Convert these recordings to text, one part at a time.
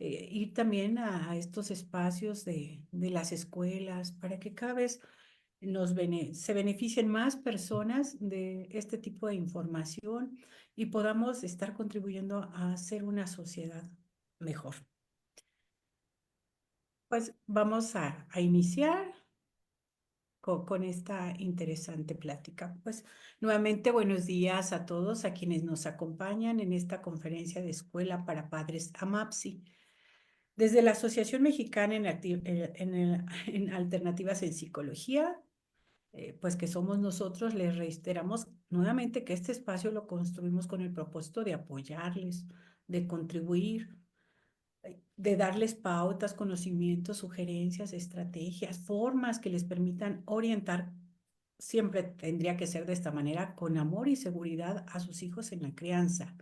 ir también a estos espacios de las escuelas para que cada vez se beneficien más personas de este tipo de información y podamos estar contribuyendo a hacer una sociedad mejor. Pues vamos a iniciar con esta interesante plática. Pues nuevamente buenos días a todos a quienes nos acompañan en esta conferencia de Escuela para Padres AMAPSI. Desde la Asociación Mexicana en Alternativas en Psicología, pues que somos nosotros, les reiteramos nuevamente que este espacio lo construimos con el propósito de apoyarles, de contribuir, de darles pautas, conocimientos, sugerencias, estrategias, formas que les permitan orientar. Siempre tendría que ser de esta manera, con amor y seguridad a sus hijos en la crianza.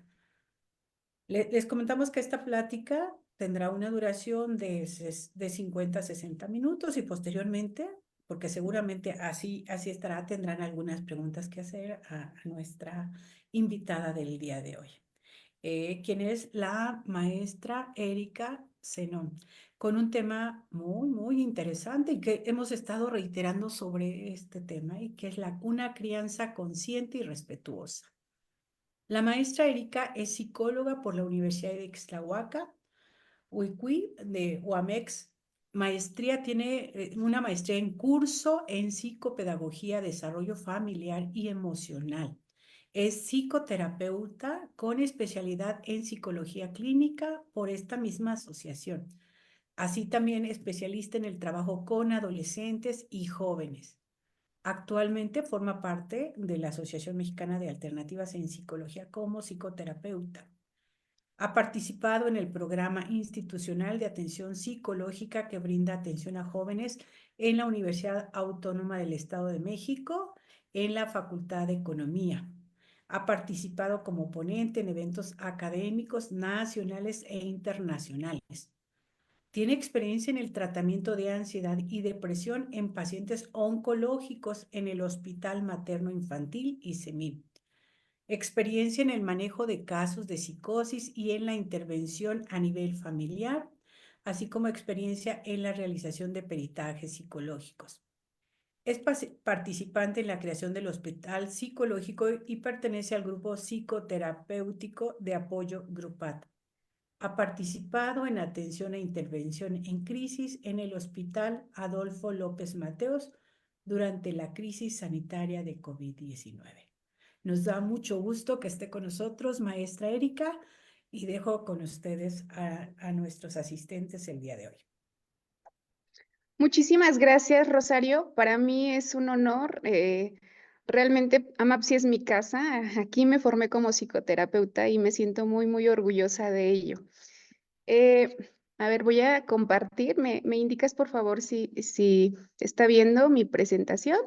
Les comentamos que esta plática tendrá una duración de 50 a 60 minutos y posteriormente, porque seguramente así estará, tendrán algunas preguntas que hacer a nuestra invitada del día de hoy, quien es la maestra Erika Zenón, con un tema muy interesante y que hemos estado reiterando sobre este tema y que es una crianza consciente y respetuosa. La maestra Erika es psicóloga por la Universidad de Ixtlahuaca, UICUI de UAMEX. Tiene una maestría en curso en psicopedagogía, desarrollo familiar y emocional. Es psicoterapeuta con especialidad en psicología clínica por esta misma asociación. Así también especialista en el trabajo con adolescentes y jóvenes. Actualmente forma parte de la Asociación Mexicana de Alternativas en Psicología como psicoterapeuta. Ha participado en el programa institucional de atención psicológica que brinda atención a jóvenes en la Universidad Autónoma del Estado de México, en la Facultad de Economía. Ha participado como ponente en eventos académicos nacionales e internacionales. Tiene experiencia en el tratamiento de ansiedad y depresión en pacientes oncológicos en el Hospital Materno Infantil ISEMIN. Experiencia en el manejo de casos de psicosis y en la intervención a nivel familiar, así como experiencia en la realización de peritajes psicológicos. Es participante en la creación del Hospital Psicológico y pertenece al grupo psicoterapéutico de apoyo Grupat. Ha participado en atención e intervención en crisis en el Hospital Adolfo López Mateos durante la crisis sanitaria de COVID-19. Nos da mucho gusto que esté con nosotros, maestra Erika, y dejo con ustedes a nuestros asistentes el día de hoy. Muchísimas gracias, Rosario. Para mí es un honor. Realmente AMAPSI es mi casa. Aquí me formé como psicoterapeuta y me siento muy orgullosa de ello. A ver, voy a compartir. ¿Me indicas, por favor, si está viendo mi presentación?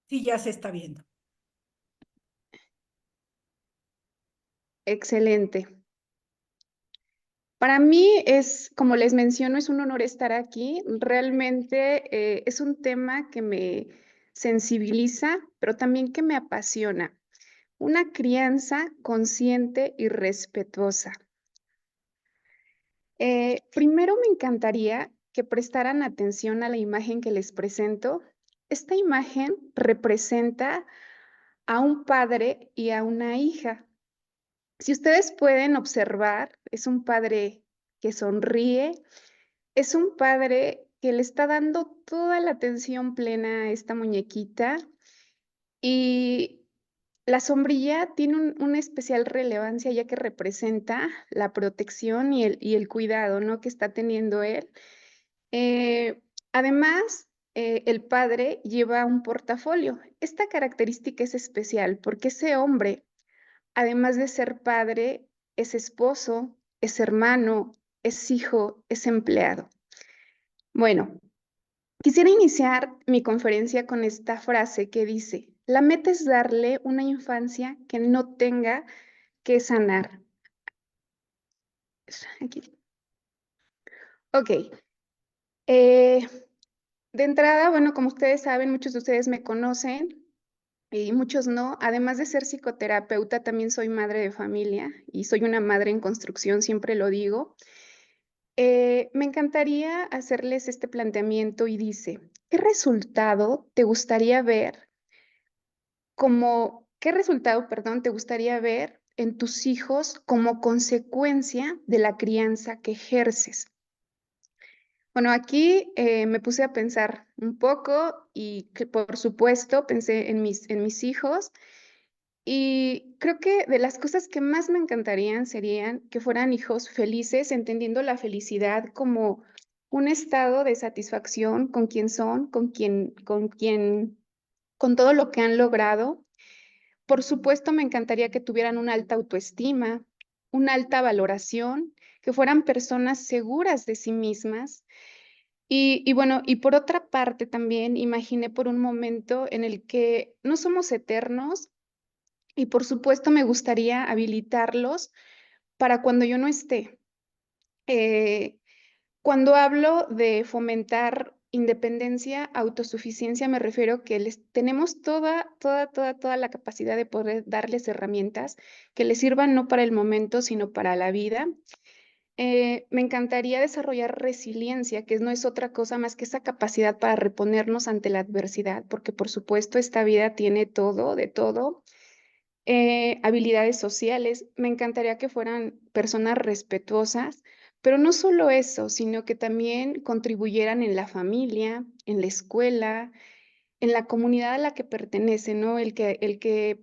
Sí, ya se está viendo. Excelente. Para mí es, como les menciono, es un honor estar aquí. Realmente es un tema que me sensibiliza, pero también que me apasiona. Una crianza consciente y respetuosa. Primero me encantaría que prestaran atención a la imagen que les presento. Esta imagen representa a un padre y a una hija. Si ustedes pueden observar, es un padre que sonríe, es un padre que le está dando toda la atención plena a esta muñequita y la sombrilla tiene una especial relevancia ya que representa la protección y el cuidado, ¿no?, que está teniendo él. Además, el padre lleva un portafolio. Esta característica es especial porque ese hombre, además de ser padre, es esposo, es hermano, es hijo, es empleado. Bueno, quisiera iniciar mi conferencia con esta frase que dice: la meta es darle una infancia que no tenga que sanar. Aquí. Ok. De entrada, bueno, como ustedes saben, muchos de ustedes me conocen. y muchos no. Además de ser psicoterapeuta, también soy madre de familia y soy una madre en construcción, siempre lo digo. Me encantaría hacerles este planteamiento y dice, ¿qué resultado te gustaría ver qué resultado, perdón, te gustaría ver en tus hijos como consecuencia de la crianza que ejerces? Bueno, aquí me puse a pensar un poco y que por supuesto pensé en mis hijos y creo que de las cosas que más me encantarían serían que fueran hijos felices, entendiendo la felicidad como un estado de satisfacción con quien son, con todo lo que han logrado. Por supuesto, me encantaría que tuvieran una alta autoestima, una alta valoración, que fueran personas seguras de sí mismas. Y bueno, y por otra parte también imaginé por un momento en el que no somos eternos y por supuesto me gustaría habilitarlos para cuando yo no esté. Eh, Cuando hablo de fomentar independencia, autosuficiencia, me refiero que les tenemos toda la capacidad de poder darles herramientas que les sirvan no para el momento, sino para la vida. Me encantaría desarrollar resiliencia, que no es otra cosa más que esa capacidad para reponernos ante la adversidad, porque por supuesto esta vida tiene todo, de todo. Habilidades sociales. Me encantaría que fueran personas respetuosas, pero no solo eso, sino que también contribuyeran en la familia, en la escuela, en la comunidad a la que pertenecen, ¿no? El que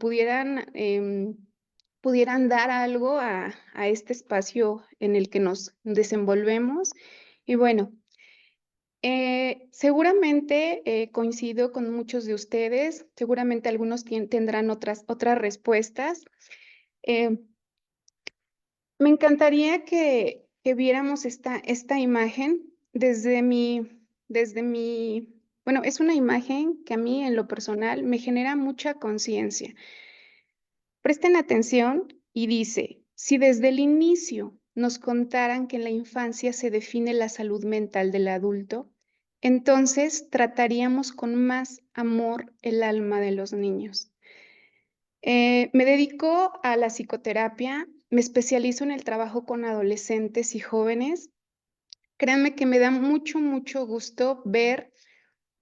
pudieran dar algo a este espacio en el que nos desenvolvemos. Y bueno, seguramente coincido con muchos de ustedes, seguramente algunos tendrán otras respuestas. Eh, Me encantaría que viéramos esta imagen bueno, es una imagen que a mí en lo personal me genera mucha conciencia. Presten atención y dice, si desde el inicio nos contaran que en la infancia se define la salud mental del adulto, entonces trataríamos con más amor el alma de los niños. Me dedico a la psicoterapia, me especializo en el trabajo con adolescentes y jóvenes. Créanme que me da mucho gusto ver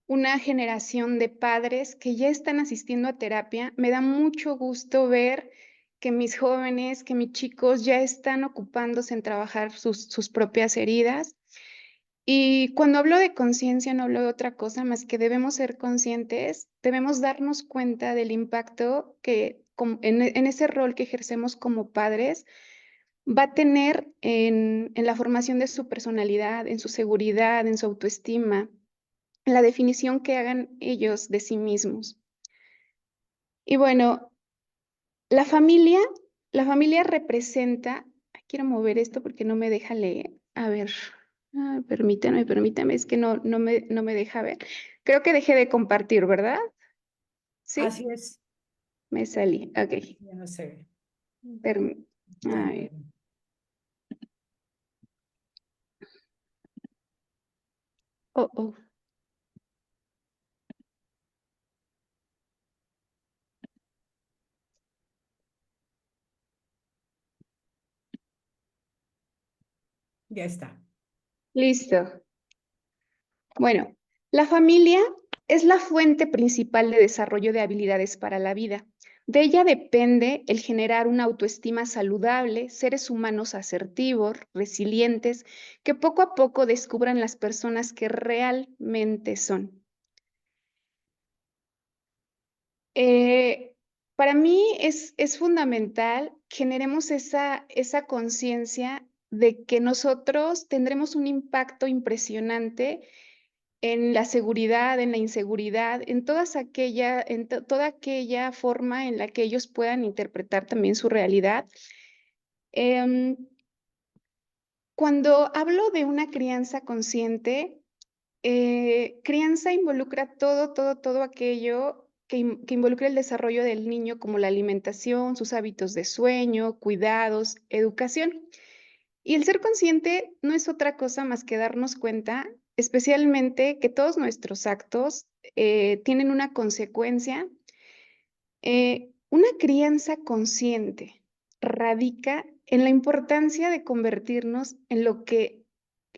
una generación de padres que ya están asistiendo a terapia. Me da mucho gusto ver que mis jóvenes, que mis chicos ya están ocupándose en trabajar sus propias heridas. Y cuando hablo de conciencia, no hablo de otra cosa más que debemos ser conscientes, debemos darnos cuenta del impacto que en ese rol que ejercemos como padres va a tener en la formación de su personalidad, en su seguridad, en su autoestima, en la definición que hagan ellos de sí mismos. Y bueno, la familia, la familia representa, ay, quiero mover esto porque no me deja leer. A ver, permítame, es que no me deja ver. Creo que dejé de compartir, ¿verdad? ¿Sí? Así es. Me salí, ok. Ya no se ve. Perm- Ya a no ver. ve. Oh, oh, Ya está. listo. Bueno, la familia es la fuente principal de desarrollo de habilidades para la vida. De ella depende el generar una autoestima saludable, seres humanos asertivos, resilientes, que poco a poco descubran las personas que realmente son. Eh, para mí es fundamental generemos esa conciencia de que nosotros tendremos un impacto impresionante en la seguridad, en la inseguridad, toda aquella forma en la que ellos puedan interpretar también su realidad. Em, Cuando hablo de una crianza consciente, crianza involucra todo aquello que involucra el desarrollo del niño, como la alimentación, sus hábitos de sueño, cuidados, educación. Y el ser consciente no es otra cosa más que darnos cuenta, especialmente que todos nuestros actos tienen una consecuencia Una crianza consciente radica en la importancia de convertirnos en lo que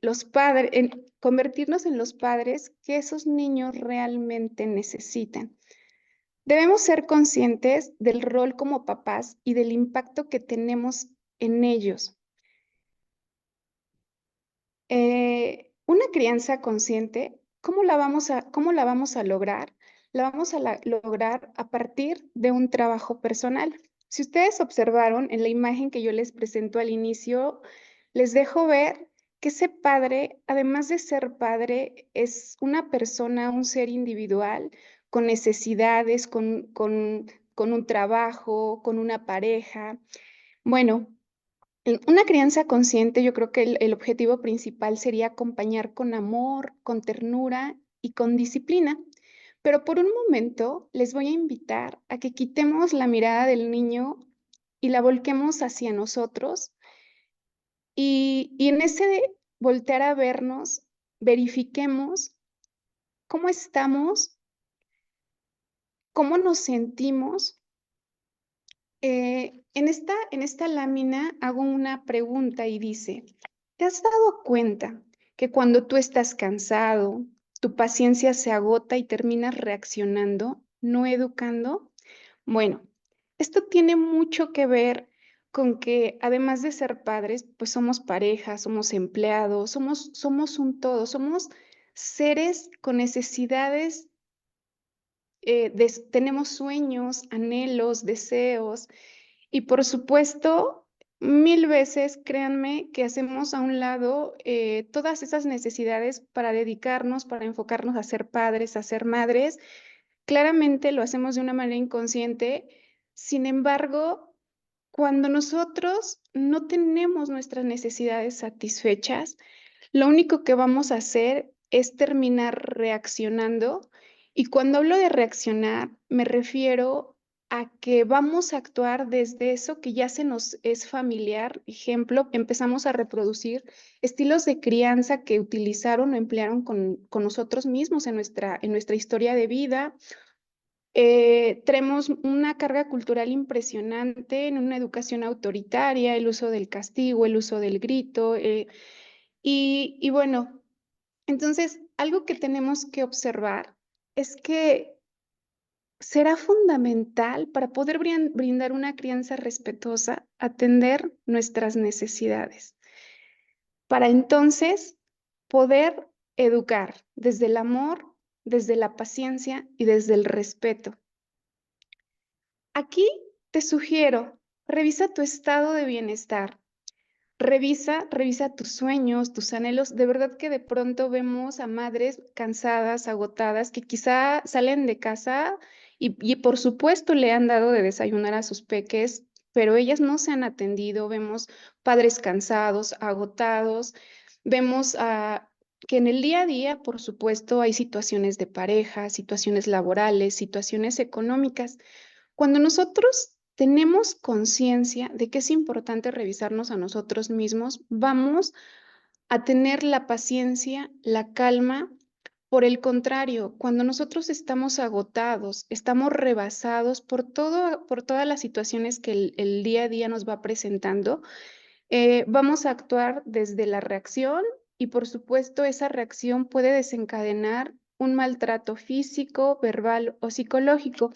los padres, en convertirnos en los padres que esos niños realmente necesitan. Debemos ser conscientes del rol como papás y del impacto que tenemos en ellos. Una crianza consciente, cómo la vamos a lograr? La vamos a lograr a partir de un trabajo personal. Si ustedes observaron en la imagen que yo les presento al inicio, les dejo ver que ese padre, además de ser padre, es una persona, un ser individual con necesidades, con un trabajo, con una pareja. Bueno, en una crianza consciente, yo creo que el objetivo principal sería acompañar con amor, con ternura y con disciplina. Pero por un momento les voy a invitar a que quitemos la mirada del niño y la volquemos hacia nosotros y en ese voltear a vernos, verifiquemos cómo estamos, cómo nos sentimos. En esta lámina hago una pregunta y dice, ¿te has dado cuenta que cuando tú estás cansado, tu paciencia se agota y terminas reaccionando, no educando? Bueno, esto tiene mucho que ver con que además de ser padres, pues somos pareja, somos empleados, somos un todo, somos seres con necesidades, tenemos sueños, anhelos, deseos y por supuesto, mil veces, créanme, que hacemos a un lado todas esas necesidades para dedicarnos, para enfocarnos a ser padres, a ser madres. Claramente lo hacemos de una manera inconsciente. Sin embargo, cuando nosotros no tenemos nuestras necesidades satisfechas, lo único que vamos a hacer es terminar reaccionando. Y cuando hablo de reaccionar, me refiero a que vamos a actuar desde eso que ya se nos es familiar. Ejemplo, empezamos a reproducir estilos de crianza que utilizaron o emplearon con nosotros mismos en nuestra historia de vida. Tenemos una carga cultural impresionante en una educación autoritaria, el uso del castigo, el uso del grito. Y bueno, entonces algo que tenemos que observar es que será fundamental para poder brindar una crianza respetuosa, atender nuestras necesidades, para entonces poder educar desde el amor, desde la paciencia y desde el respeto. Aquí te sugiero, revisa tu estado de bienestar, revisa tus sueños, tus anhelos. De verdad que de pronto vemos a madres cansadas, agotadas, que quizá salen de casa y por supuesto le han dado de desayunar a sus peques, pero ellas no se han atendido. Vemos padres cansados, agotados. Vemos que en el día a día, por supuesto, hay situaciones de pareja, situaciones laborales, situaciones económicas. Cuando nosotros tenemos conciencia de que es importante revisarnos a nosotros mismos, vamos a tener la paciencia, la calma. Por el contrario, cuando nosotros estamos agotados, estamos rebasados por todas las situaciones que el día a día nos va presentando, vamos a actuar desde la reacción y por supuesto esa reacción puede desencadenar un maltrato físico, verbal o psicológico.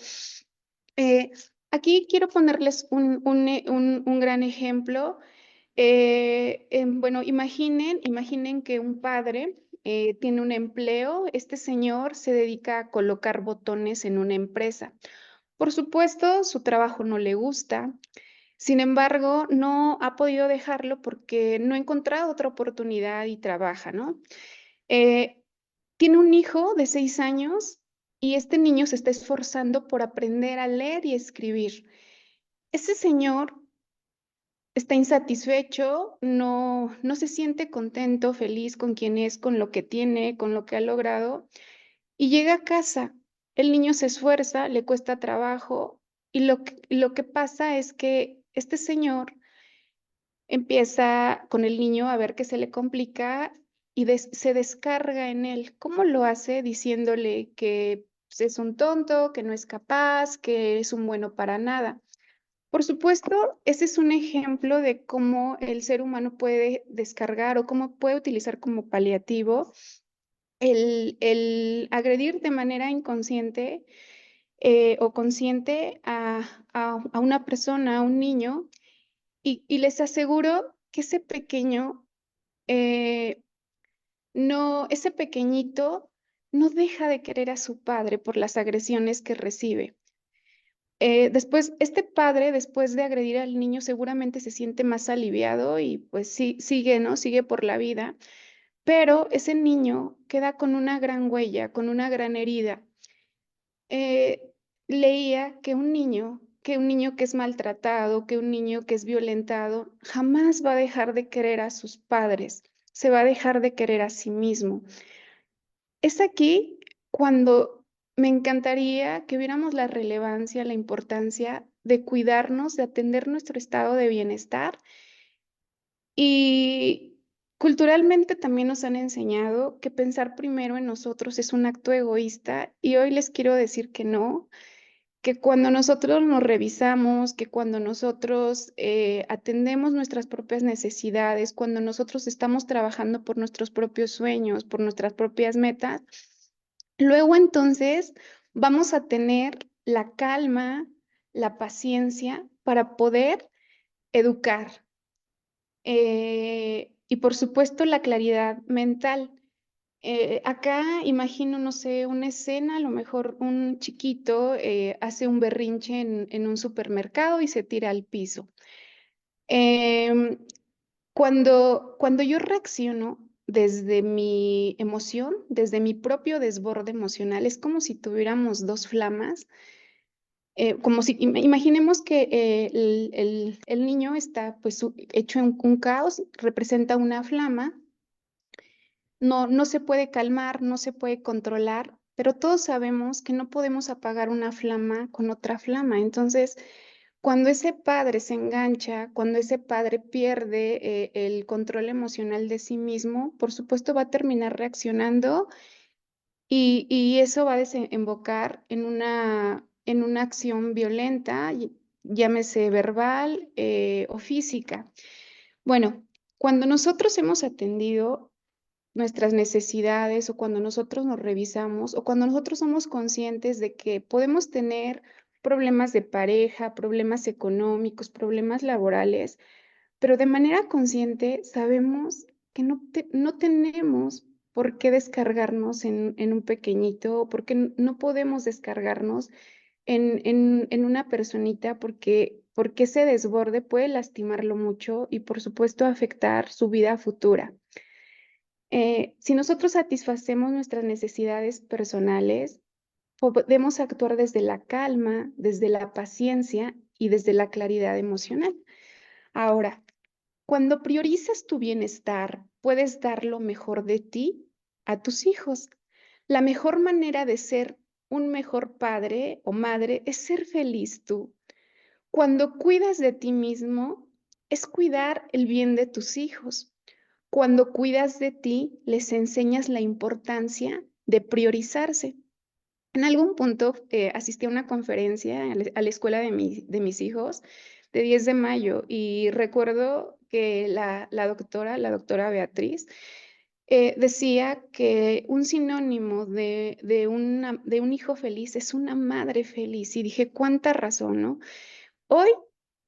Eh, Aquí quiero ponerles un gran ejemplo. Bueno, imaginen que un padre tiene un empleo. Este señor se dedica a colocar botones en una empresa. Por supuesto, su trabajo no le gusta. Sin embargo, no ha podido dejarlo porque no ha encontrado otra oportunidad y trabaja, ¿no? Eh, Tiene un hijo de 6 años y este niño se está esforzando por aprender a leer y escribir. Ese señor está insatisfecho, no se siente contento, feliz con quien es, con lo que tiene, con lo que ha logrado, y llega a casa. El niño se esfuerza, le cuesta trabajo, y lo que pasa es que este señor empieza con el niño a ver que se le complica y se descarga en él. ¿Cómo lo hace? Diciéndole que pues, es un tonto, que no es capaz, que es un bueno para nada. Por supuesto, ese es un ejemplo de cómo el ser humano puede descargar o cómo puede utilizar como paliativo el agredir de manera inconsciente o consciente a una persona, a un niño, y les aseguro que ese pequeño, eh, no, ese pequeñito no deja de querer a su padre por las agresiones que recibe. Después, este padre, después de agredir al niño, seguramente se siente más aliviado y pues sí, sigue, ¿no? Sigue por la vida, pero ese niño queda con una gran huella, con una gran herida. Eh, Leía que un niño que es maltratado, que un niño que es violentado, jamás va a dejar de querer a sus padres, se va a dejar de querer a sí mismo. Es aquí cuando me encantaría que viéramos la relevancia, la importancia de cuidarnos, de atender nuestro estado de bienestar. Y culturalmente también nos han enseñado que pensar primero en nosotros es un acto egoísta y hoy les quiero decir que no, que cuando nosotros nos revisamos, que cuando nosotros atendemos nuestras propias necesidades, cuando nosotros estamos trabajando por nuestros propios sueños, por nuestras propias metas, luego entonces vamos a tener la calma, la paciencia para poder educar y por supuesto la claridad mental. Acá imagino, no sé, una escena, a lo mejor un chiquito hace un berrinche en un supermercado y se tira al piso. Em, cuando yo reacciono desde mi emoción, desde mi propio desborde emocional, es como si tuviéramos dos flamas, como si, imaginemos que el niño está pues hecho en un caos, representa una flama, no se puede calmar, no se puede controlar, pero todos sabemos que no podemos apagar una flama con otra flama. Entonces, cuando ese padre se engancha, cuando ese padre pierde el control emocional de sí mismo, por supuesto va a terminar reaccionando y eso va a desembocar en una acción violenta, llámese verbal o física. Bueno, cuando nosotros hemos atendido nuestras necesidades o cuando nosotros nos revisamos o cuando nosotros somos conscientes de que podemos tener problemas de pareja, problemas económicos, problemas laborales, pero de manera consciente sabemos que no tenemos por qué descargarnos en un pequeñito, porque no podemos descargarnos en una personita porque ese desborde puede lastimarlo mucho y por supuesto afectar su vida futura. Si nosotros satisfacemos nuestras necesidades personales, podemos actuar desde la calma, desde la paciencia y desde la claridad emocional. Ahora, cuando priorizas tu bienestar, puedes dar lo mejor de ti a tus hijos. La mejor manera de ser un mejor padre o madre es ser feliz tú. Cuando cuidas de ti mismo, es cuidar el bien de tus hijos. Cuando cuidas de ti, les enseñas la importancia de priorizarse. En algún punto asistí a una conferencia a la escuela de mis hijos de 10 de mayo y recuerdo que la doctora Beatriz, decía que un sinónimo de un hijo feliz es una madre feliz. Y dije, cuánta razón, ¿no? Hoy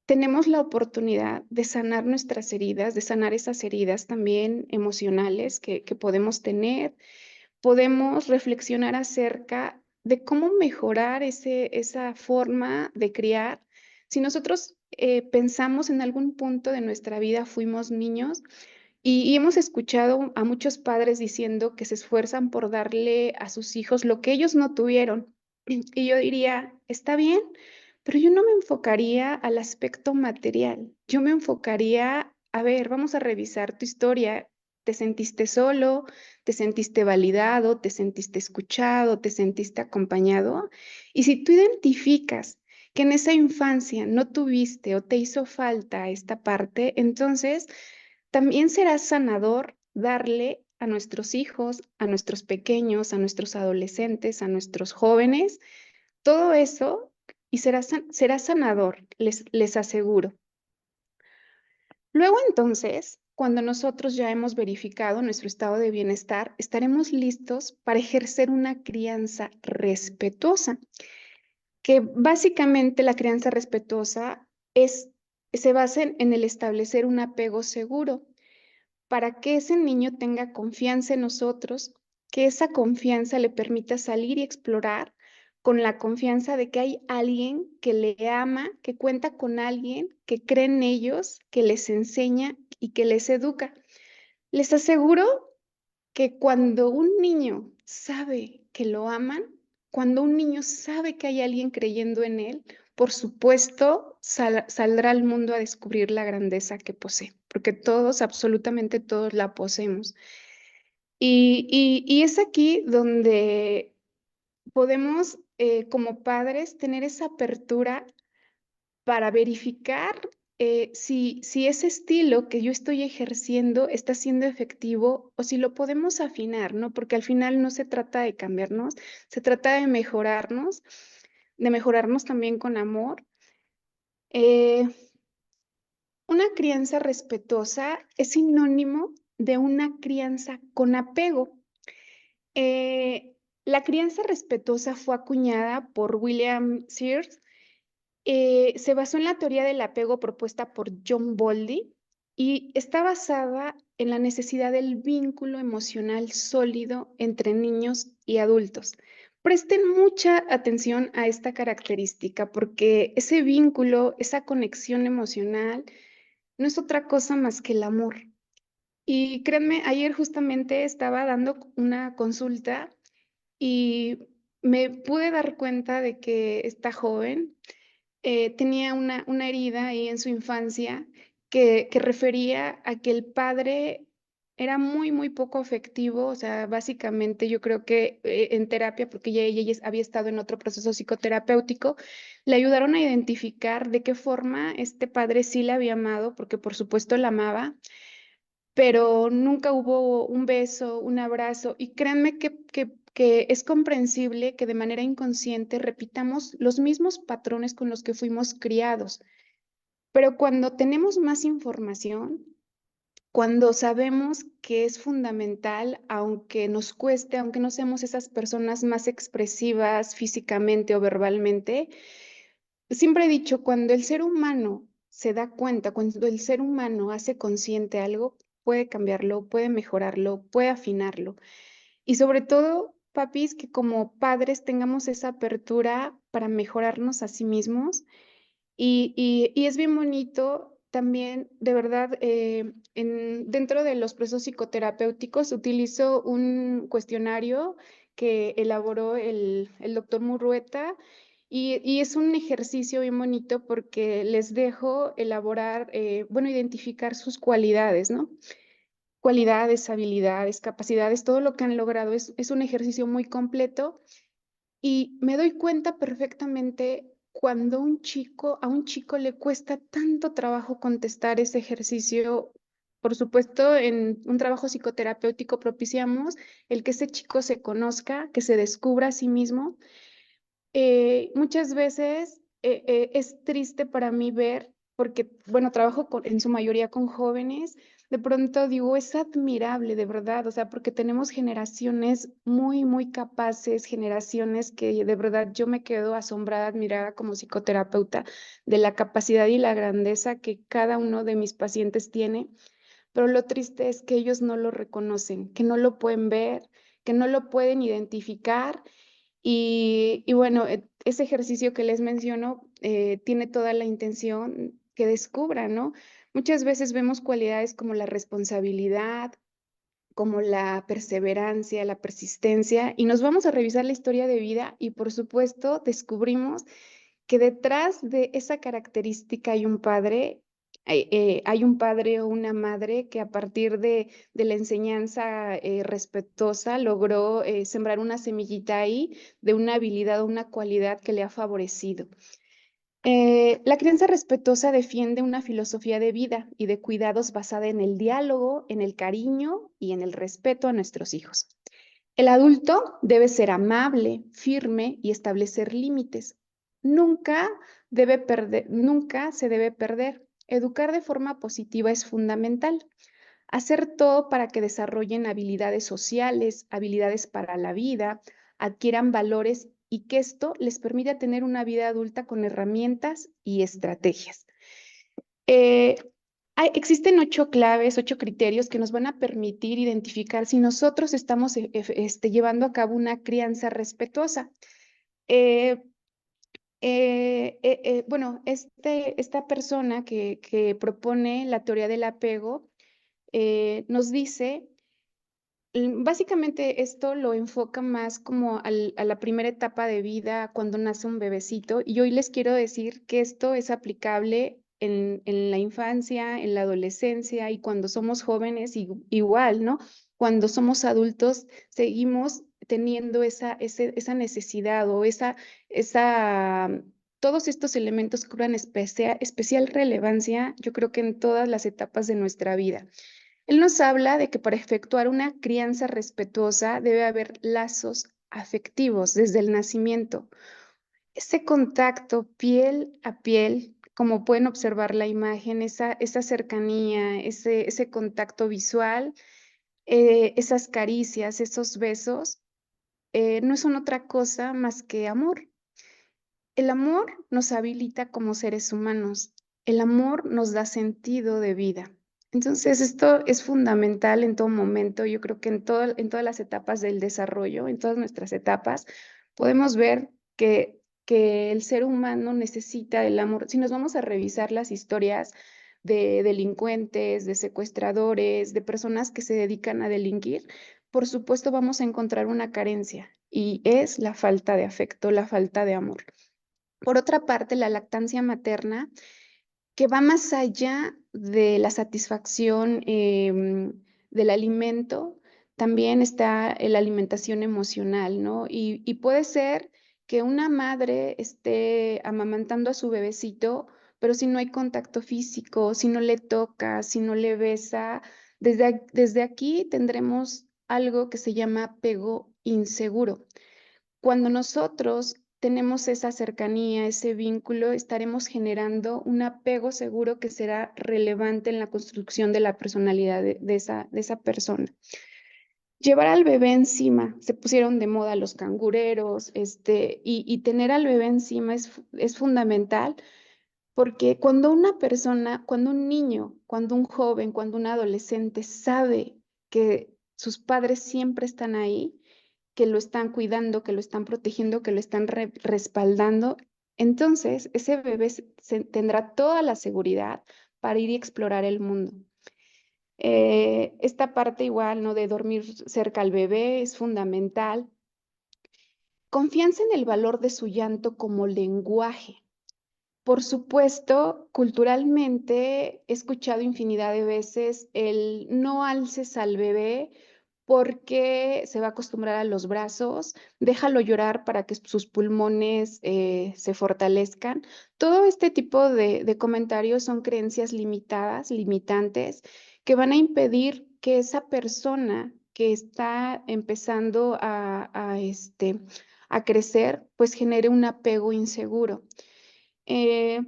tenemos la oportunidad de sanar nuestras heridas, de sanar esas heridas también emocionales que podemos tener. Podemos reflexionar acerca de cómo mejorar esa forma de criar. Si nosotros pensamos en algún punto de nuestra vida, fuimos niños y hemos escuchado a muchos padres diciendo que se esfuerzan por darle a sus hijos lo que ellos no tuvieron. Y yo diría, está bien, pero yo no me enfocaría al aspecto material. Yo me enfocaría, a ver, vamos a revisar tu historia. ¿Te sentiste solo? ¿Te sentiste validado? ¿Te sentiste escuchado? ¿Te sentiste acompañado? Y si tú identificas que en esa infancia no tuviste o te hizo falta esta parte, entonces también será sanador darle a nuestros hijos, a nuestros pequeños, a nuestros adolescentes, a nuestros jóvenes, todo eso y será sanador, les aseguro. Luego entonces, cuando nosotros ya hemos verificado nuestro estado de bienestar, estaremos listos para ejercer una crianza respetuosa, que básicamente la crianza respetuosa se basa en el establecer un apego seguro para que ese niño tenga confianza en nosotros, que esa confianza le permita salir y explorar con la confianza de que hay alguien que le ama, que cuenta con alguien que cree en ellos, que les enseña y que les educa. Les aseguro que cuando un niño sabe que lo aman, cuando un niño sabe que hay alguien creyendo en él, por supuesto, saldrá al mundo a descubrir la grandeza que posee, porque todos, absolutamente todos la poseemos. Y es aquí donde podemos, como padres, tener esa apertura para verificar si ese estilo que yo estoy ejerciendo está siendo efectivo o si lo podemos afinar, ¿no? Porque al final no se trata de cambiarnos, se trata de mejorarnos también con amor. Eh, una crianza respetuosa es sinónimo de una crianza con apego. Eh, la crianza respetuosa fue acuñada por William Sears. Se basó en la teoría del apego propuesta por John Bowlby y está basada en la necesidad del vínculo emocional sólido entre niños y adultos. Presten mucha atención a esta característica porque ese vínculo, esa conexión emocional, no es otra cosa más que el amor. Y créanme, ayer justamente estaba dando una consulta y me pude dar cuenta de que esta joven tenía una herida ahí en su infancia que refería a que el padre era muy, muy poco afectivo, o sea, básicamente yo creo que en terapia, porque ella había estado en otro proceso psicoterapéutico, le ayudaron a identificar de qué forma este padre sí la había amado, porque por supuesto la amaba, pero nunca hubo un beso, un abrazo, y créanme que es comprensible que de manera inconsciente repitamos los mismos patrones con los que fuimos criados. Pero cuando tenemos más información, cuando sabemos que es fundamental, aunque nos cueste, aunque no seamos esas personas más expresivas físicamente o verbalmente, siempre he dicho, cuando el ser humano se da cuenta, cuando el ser humano hace consciente algo, puede cambiarlo, puede mejorarlo, puede afinarlo. Y sobre todo, papis, que como padres tengamos esa apertura para mejorarnos a sí mismos y es bien bonito también, de verdad, dentro de los procesos psicoterapéuticos utilizo un cuestionario que elaboró el doctor Murrueta y es un ejercicio bien bonito porque les dejo elaborar, bueno, identificar sus cualidades, ¿no? Cualidades, habilidades, capacidades, todo lo que han logrado. Es un ejercicio muy completo y me doy cuenta perfectamente cuando a un chico le cuesta tanto trabajo contestar ese ejercicio. Por supuesto, en un trabajo psicoterapéutico propiciamos el que ese chico se conozca, que se descubra a sí mismo. Muchas veces es triste para mí ver, porque, bueno, trabajo en su mayoría con jóvenes, de pronto digo, es admirable, de verdad, o sea, porque tenemos generaciones muy, muy capaces, generaciones que de verdad yo me quedo asombrada, admirada como psicoterapeuta de la capacidad y la grandeza que cada uno de mis pacientes tiene, pero lo triste es que ellos no lo reconocen, que no lo pueden ver, que no lo pueden identificar y bueno, ese ejercicio que les menciono tiene toda la intención que descubran, ¿no? Muchas veces vemos cualidades como la responsabilidad, como la perseverancia, la persistencia, y nos vamos a revisar la historia de vida y por supuesto descubrimos que detrás de esa característica hay un padre o una madre que a partir de la enseñanza respetuosa logró sembrar una semillita ahí de una habilidad o una cualidad que le ha favorecido. La crianza respetuosa defiende una filosofía de vida y de cuidados basada en el diálogo, en el cariño y en el respeto a nuestros hijos. El adulto debe ser amable, firme y establecer límites. Nunca se debe perder. Educar de forma positiva es fundamental. Hacer todo para que desarrollen habilidades sociales, habilidades para la vida, adquieran valores y que esto les permita tener una vida adulta con herramientas y estrategias. Eh, Existen 8 claves, 8 criterios que nos van a permitir identificar si nosotros estamos llevando a cabo una crianza respetuosa. Eh, bueno, esta persona que propone la teoría del apego nos dice, básicamente esto lo enfoca más como a la primera etapa de vida cuando nace un bebecito, y hoy les quiero decir que esto es aplicable en la infancia, en la adolescencia y cuando somos jóvenes igual, ¿no? Cuando somos adultos seguimos teniendo esa necesidad o todos estos elementos cobran especial relevancia, yo creo que en todas las etapas de nuestra vida. Él nos habla de que para efectuar una crianza respetuosa debe haber lazos afectivos desde el nacimiento. Ese contacto piel a piel, como pueden observar la imagen, esa cercanía, ese contacto visual, esas caricias, esos besos, no son otra cosa más que amor. El amor nos habilita como seres humanos. El amor nos da sentido de vida. Entonces, esto es fundamental en todo momento. Yo creo que en todas las etapas del desarrollo, en todas nuestras etapas, podemos ver que el ser humano necesita el amor. Si nos vamos a revisar las historias de delincuentes, de secuestradores, de personas que se dedican a delinquir, por supuesto vamos a encontrar una carencia y es la falta de afecto, la falta de amor. Por otra parte, la lactancia materna, que va más allá de la satisfacción del alimento, también está la alimentación emocional, ¿no? Y puede ser que una madre esté amamantando a su bebecito, pero si no hay contacto físico, si no le toca, si no le besa, desde aquí tendremos algo que se llama apego inseguro. Cuando nosotros tenemos esa cercanía, ese vínculo, estaremos generando un apego seguro que será relevante en la construcción de la personalidad de esa persona. Llevar al bebé encima, se pusieron de moda los cangureros, y tener al bebé encima es fundamental porque cuando una persona, cuando un niño, cuando un joven, cuando un adolescente sabe que sus padres siempre están ahí, que lo están cuidando, que lo están protegiendo, que lo están respaldando, entonces ese bebé tendrá toda la seguridad para ir y explorar el mundo. Esta parte igual, ¿no? De dormir cerca al bebé es fundamental. Confianza en el valor de su llanto como lenguaje. Por supuesto, culturalmente he escuchado infinidad de veces el no alces al bebé porque se va a acostumbrar a los brazos, déjalo llorar para que sus pulmones se fortalezcan. Todo este tipo de comentarios son creencias limitadas, limitantes, que van a impedir que esa persona que está empezando a crecer, pues genere un apego inseguro. Eh,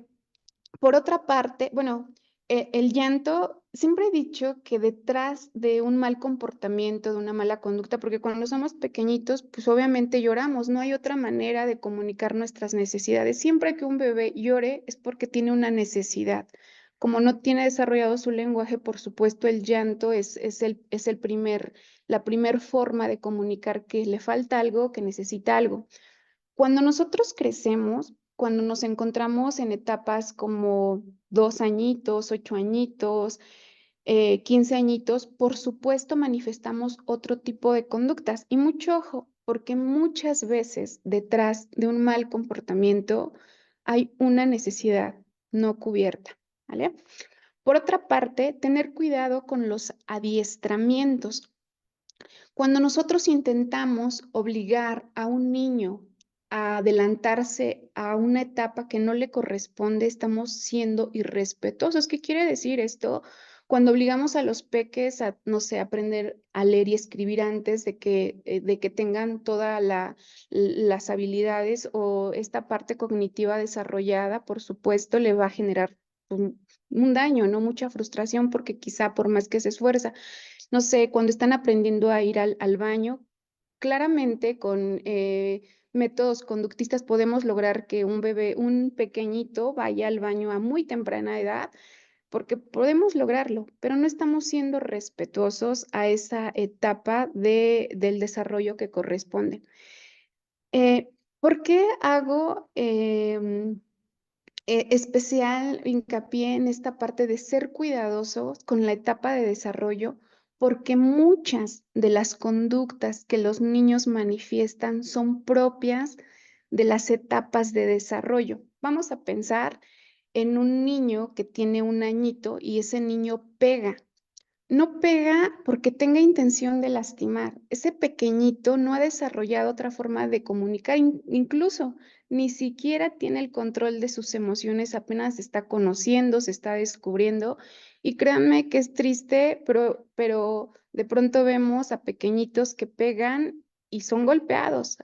por otra parte, bueno, el llanto, siempre he dicho que detrás de un mal comportamiento, de una mala conducta, porque cuando somos pequeñitos, pues obviamente lloramos, no hay otra manera de comunicar nuestras necesidades. Siempre que un bebé llore es porque tiene una necesidad. Como no tiene desarrollado su lenguaje, por supuesto, el llanto la primer forma de comunicar que le falta algo, que necesita algo. Cuando nosotros crecemos, cuando nos encontramos en etapas como 2 añitos, 8 añitos, 15 añitos, por supuesto manifestamos otro tipo de conductas. Y mucho ojo, porque muchas veces detrás de un mal comportamiento hay una necesidad no cubierta, ¿vale? Por otra parte, tener cuidado con los adiestramientos. Cuando nosotros intentamos obligar a un niño a adelantarse a una etapa que no le corresponde, estamos siendo irrespetuosos. ¿Qué quiere decir esto? Cuando obligamos a los peques a, no sé, aprender a leer y escribir antes de que tengan todas las habilidades o esta parte cognitiva desarrollada, por supuesto, le va a generar un daño, ¿no? Mucha frustración porque quizá por más que se esfuerza, no sé, cuando están aprendiendo a ir al baño, claramente con métodos conductistas podemos lograr que un bebé, un pequeñito, vaya al baño a muy temprana edad, porque podemos lograrlo, pero no estamos siendo respetuosos a esa etapa del desarrollo que corresponde. ¿Por qué hago especial hincapié en esta parte de ser cuidadosos con la etapa de desarrollo? Porque muchas de las conductas que los niños manifiestan son propias de las etapas de desarrollo. Vamos a pensar en un niño que tiene un añito y ese niño pega. No pega porque tenga intención de lastimar. Ese pequeñito no ha desarrollado otra forma de comunicar, incluso ni siquiera tiene el control de sus emociones, apenas se está conociendo, se está descubriendo. Y créanme que es triste, pero de pronto vemos a pequeñitos que pegan y son golpeados.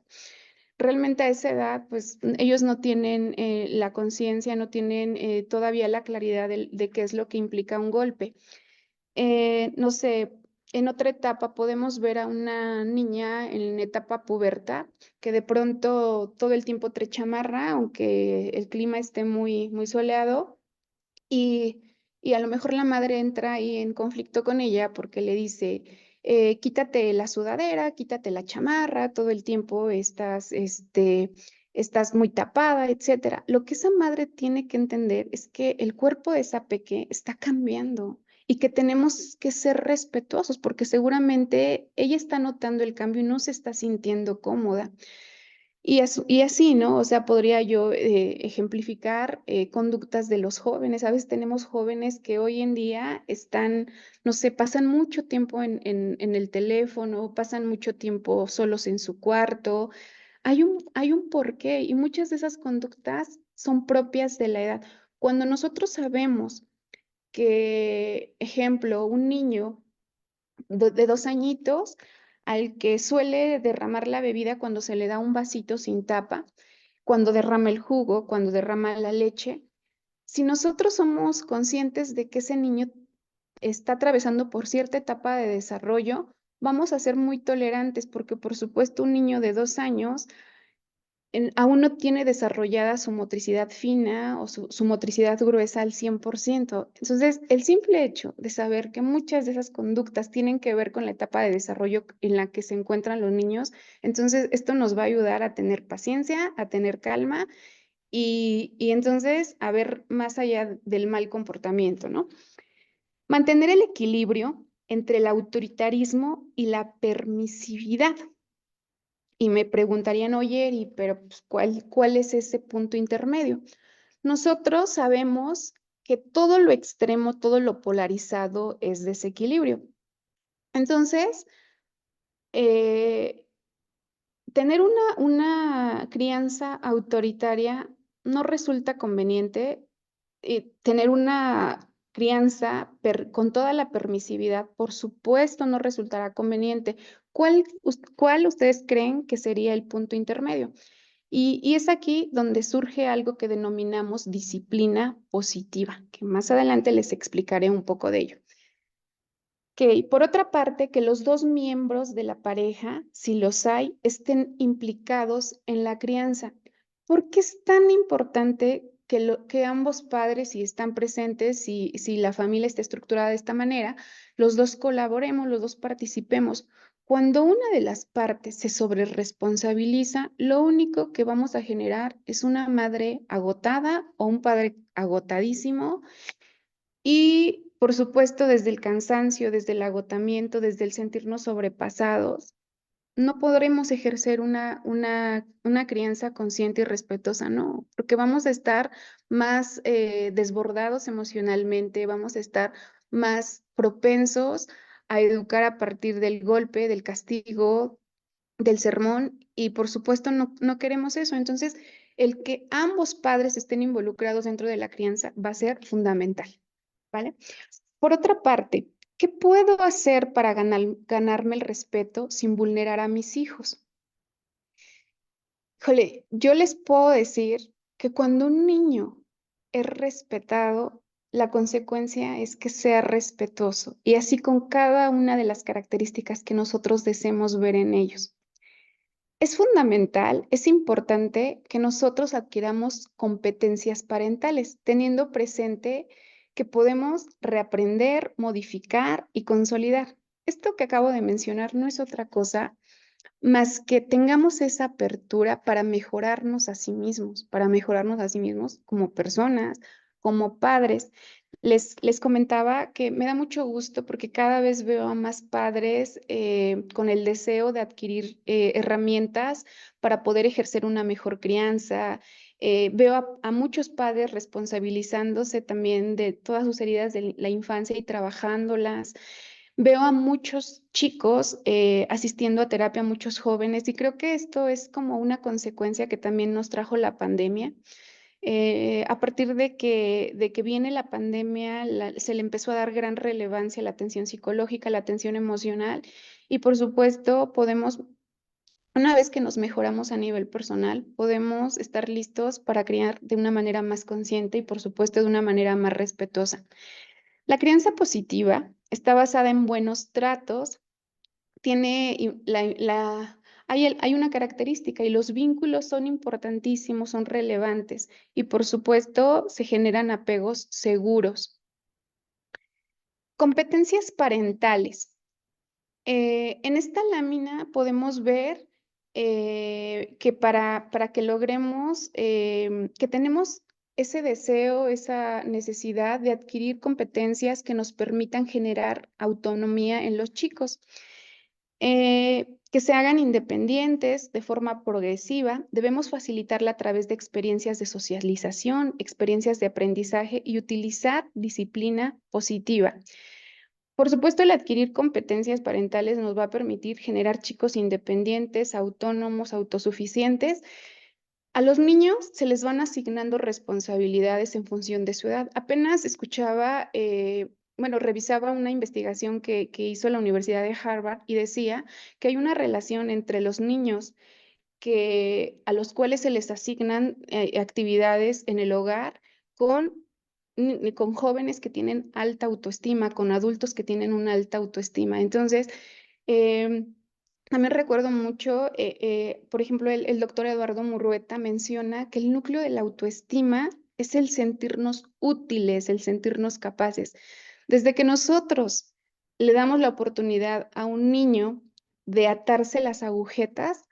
Realmente a esa edad, pues ellos no tienen la conciencia, no tienen todavía la claridad de qué es lo que implica un golpe. No sé, en otra etapa podemos ver a una niña en etapa pubertad que de pronto todo el tiempo trae chamarra, aunque el clima esté muy soleado, y, y a lo mejor la madre entra ahí en conflicto con ella porque le dice, quítate la sudadera, quítate la chamarra, todo el tiempo estás muy tapada, etcétera. Lo que esa madre tiene que entender es que el cuerpo de esa peque está cambiando y que tenemos que ser respetuosos porque seguramente ella está notando el cambio y no se está sintiendo cómoda. Y así, ¿no? O sea, podría yo ejemplificar conductas de los jóvenes. A veces tenemos jóvenes que hoy en día están, no sé, pasan mucho tiempo en el teléfono, pasan mucho tiempo solos en su cuarto. Hay un porqué y muchas de esas conductas son propias de la edad. Cuando nosotros sabemos que, ejemplo, un niño de 2 añitos al que suele derramar la bebida cuando se le da un vasito sin tapa, cuando derrama el jugo, cuando derrama la leche, si nosotros somos conscientes de que ese niño está atravesando por cierta etapa de desarrollo, vamos a ser muy tolerantes porque, por supuesto, un niño de 2 años aún no tiene desarrollada su motricidad fina o su motricidad gruesa al 100%. Entonces, el simple hecho de saber que muchas de esas conductas tienen que ver con la etapa de desarrollo en la que se encuentran los niños, entonces esto nos va a ayudar a tener paciencia, a tener calma y entonces a ver más allá del mal comportamiento, ¿no? Mantener el equilibrio entre el autoritarismo y la permisividad. Y me preguntarían, oye, pero pues, ¿cuál es ese punto intermedio? Nosotros sabemos que todo lo extremo, todo lo polarizado es desequilibrio. Entonces, eh, tener una crianza autoritaria no resulta conveniente. Tener una crianza con toda la permisividad, por supuesto, no resultará conveniente. ¿Cuál ustedes creen que sería el punto intermedio? Y es aquí donde surge algo que denominamos disciplina positiva, que más adelante les explicaré un poco de ello. Que por otra parte, que los dos miembros de la pareja, si los hay, estén implicados en la crianza. ¿Por qué es tan importante que ambos padres, si están presentes, si la familia está estructurada de esta manera, los dos colaboremos, los dos participemos? Cuando una de las partes se sobreresponsabiliza, lo único que vamos a generar es una madre agotada o un padre agotadísimo y, por supuesto, desde el cansancio, desde el agotamiento, desde el sentirnos sobrepasados, no podremos ejercer una crianza consciente y respetuosa, no, porque vamos a estar más desbordados emocionalmente, vamos a estar más propensos a educar a partir del golpe, del castigo, del sermón y por supuesto no queremos eso. Entonces, el que ambos padres estén involucrados dentro de la crianza va a ser fundamental, ¿vale? Por otra parte, ¿qué puedo hacer para ganarme el respeto sin vulnerar a mis hijos? Híjole, yo les puedo decir que cuando un niño es respetado, la consecuencia es que sea respetuoso y así con cada una de las características que nosotros deseemos ver en ellos. Es fundamental, es importante que nosotros adquiramos competencias parentales, teniendo presente que podemos reaprender, modificar y consolidar. Esto que acabo de mencionar no es otra cosa más que tengamos esa apertura para mejorarnos a sí mismos como personas, como padres. Les comentaba que me da mucho gusto porque cada vez veo a más padres con el deseo de adquirir herramientas para poder ejercer una mejor crianza. Veo a muchos padres responsabilizándose también de todas sus heridas de la infancia y trabajándolas. Veo a muchos chicos asistiendo a terapia, muchos jóvenes, y creo que esto es como una consecuencia que también nos trajo la pandemia. A partir de que viene la pandemia, se le empezó a dar gran relevancia a la atención psicológica, la atención emocional, y por supuesto podemos, una vez que nos mejoramos a nivel personal, podemos estar listos para criar de una manera más consciente y por supuesto de una manera más respetuosa. La crianza positiva está basada en buenos tratos, tiene hay una característica y los vínculos son importantísimos, son relevantes y por supuesto se generan apegos seguros. Competencias parentales. En esta lámina podemos ver que para que logremos, que tenemos ese deseo, esa necesidad de adquirir competencias que nos permitan generar autonomía en los chicos, que se hagan independientes de forma progresiva. Debemos facilitarla a través de experiencias de socialización, experiencias de aprendizaje y utilizar disciplina positiva. Por supuesto, el adquirir competencias parentales nos va a permitir generar chicos independientes, autónomos, autosuficientes. A los niños se les van asignando responsabilidades en función de su edad. Apenas escuchaba, bueno, revisaba una investigación que hizo la Universidad de Harvard y decía que hay una relación entre los niños a los cuales se les asignan actividades en el hogar con, con jóvenes que tienen alta autoestima, con adultos que tienen una alta autoestima. Entonces, em, también recuerdo mucho, por ejemplo, el doctor Eduardo Murrueta menciona que el núcleo de la autoestima es el sentirnos útiles, el sentirnos capaces. Desde que nosotros le damos la oportunidad a un niño de atarse las agujetas,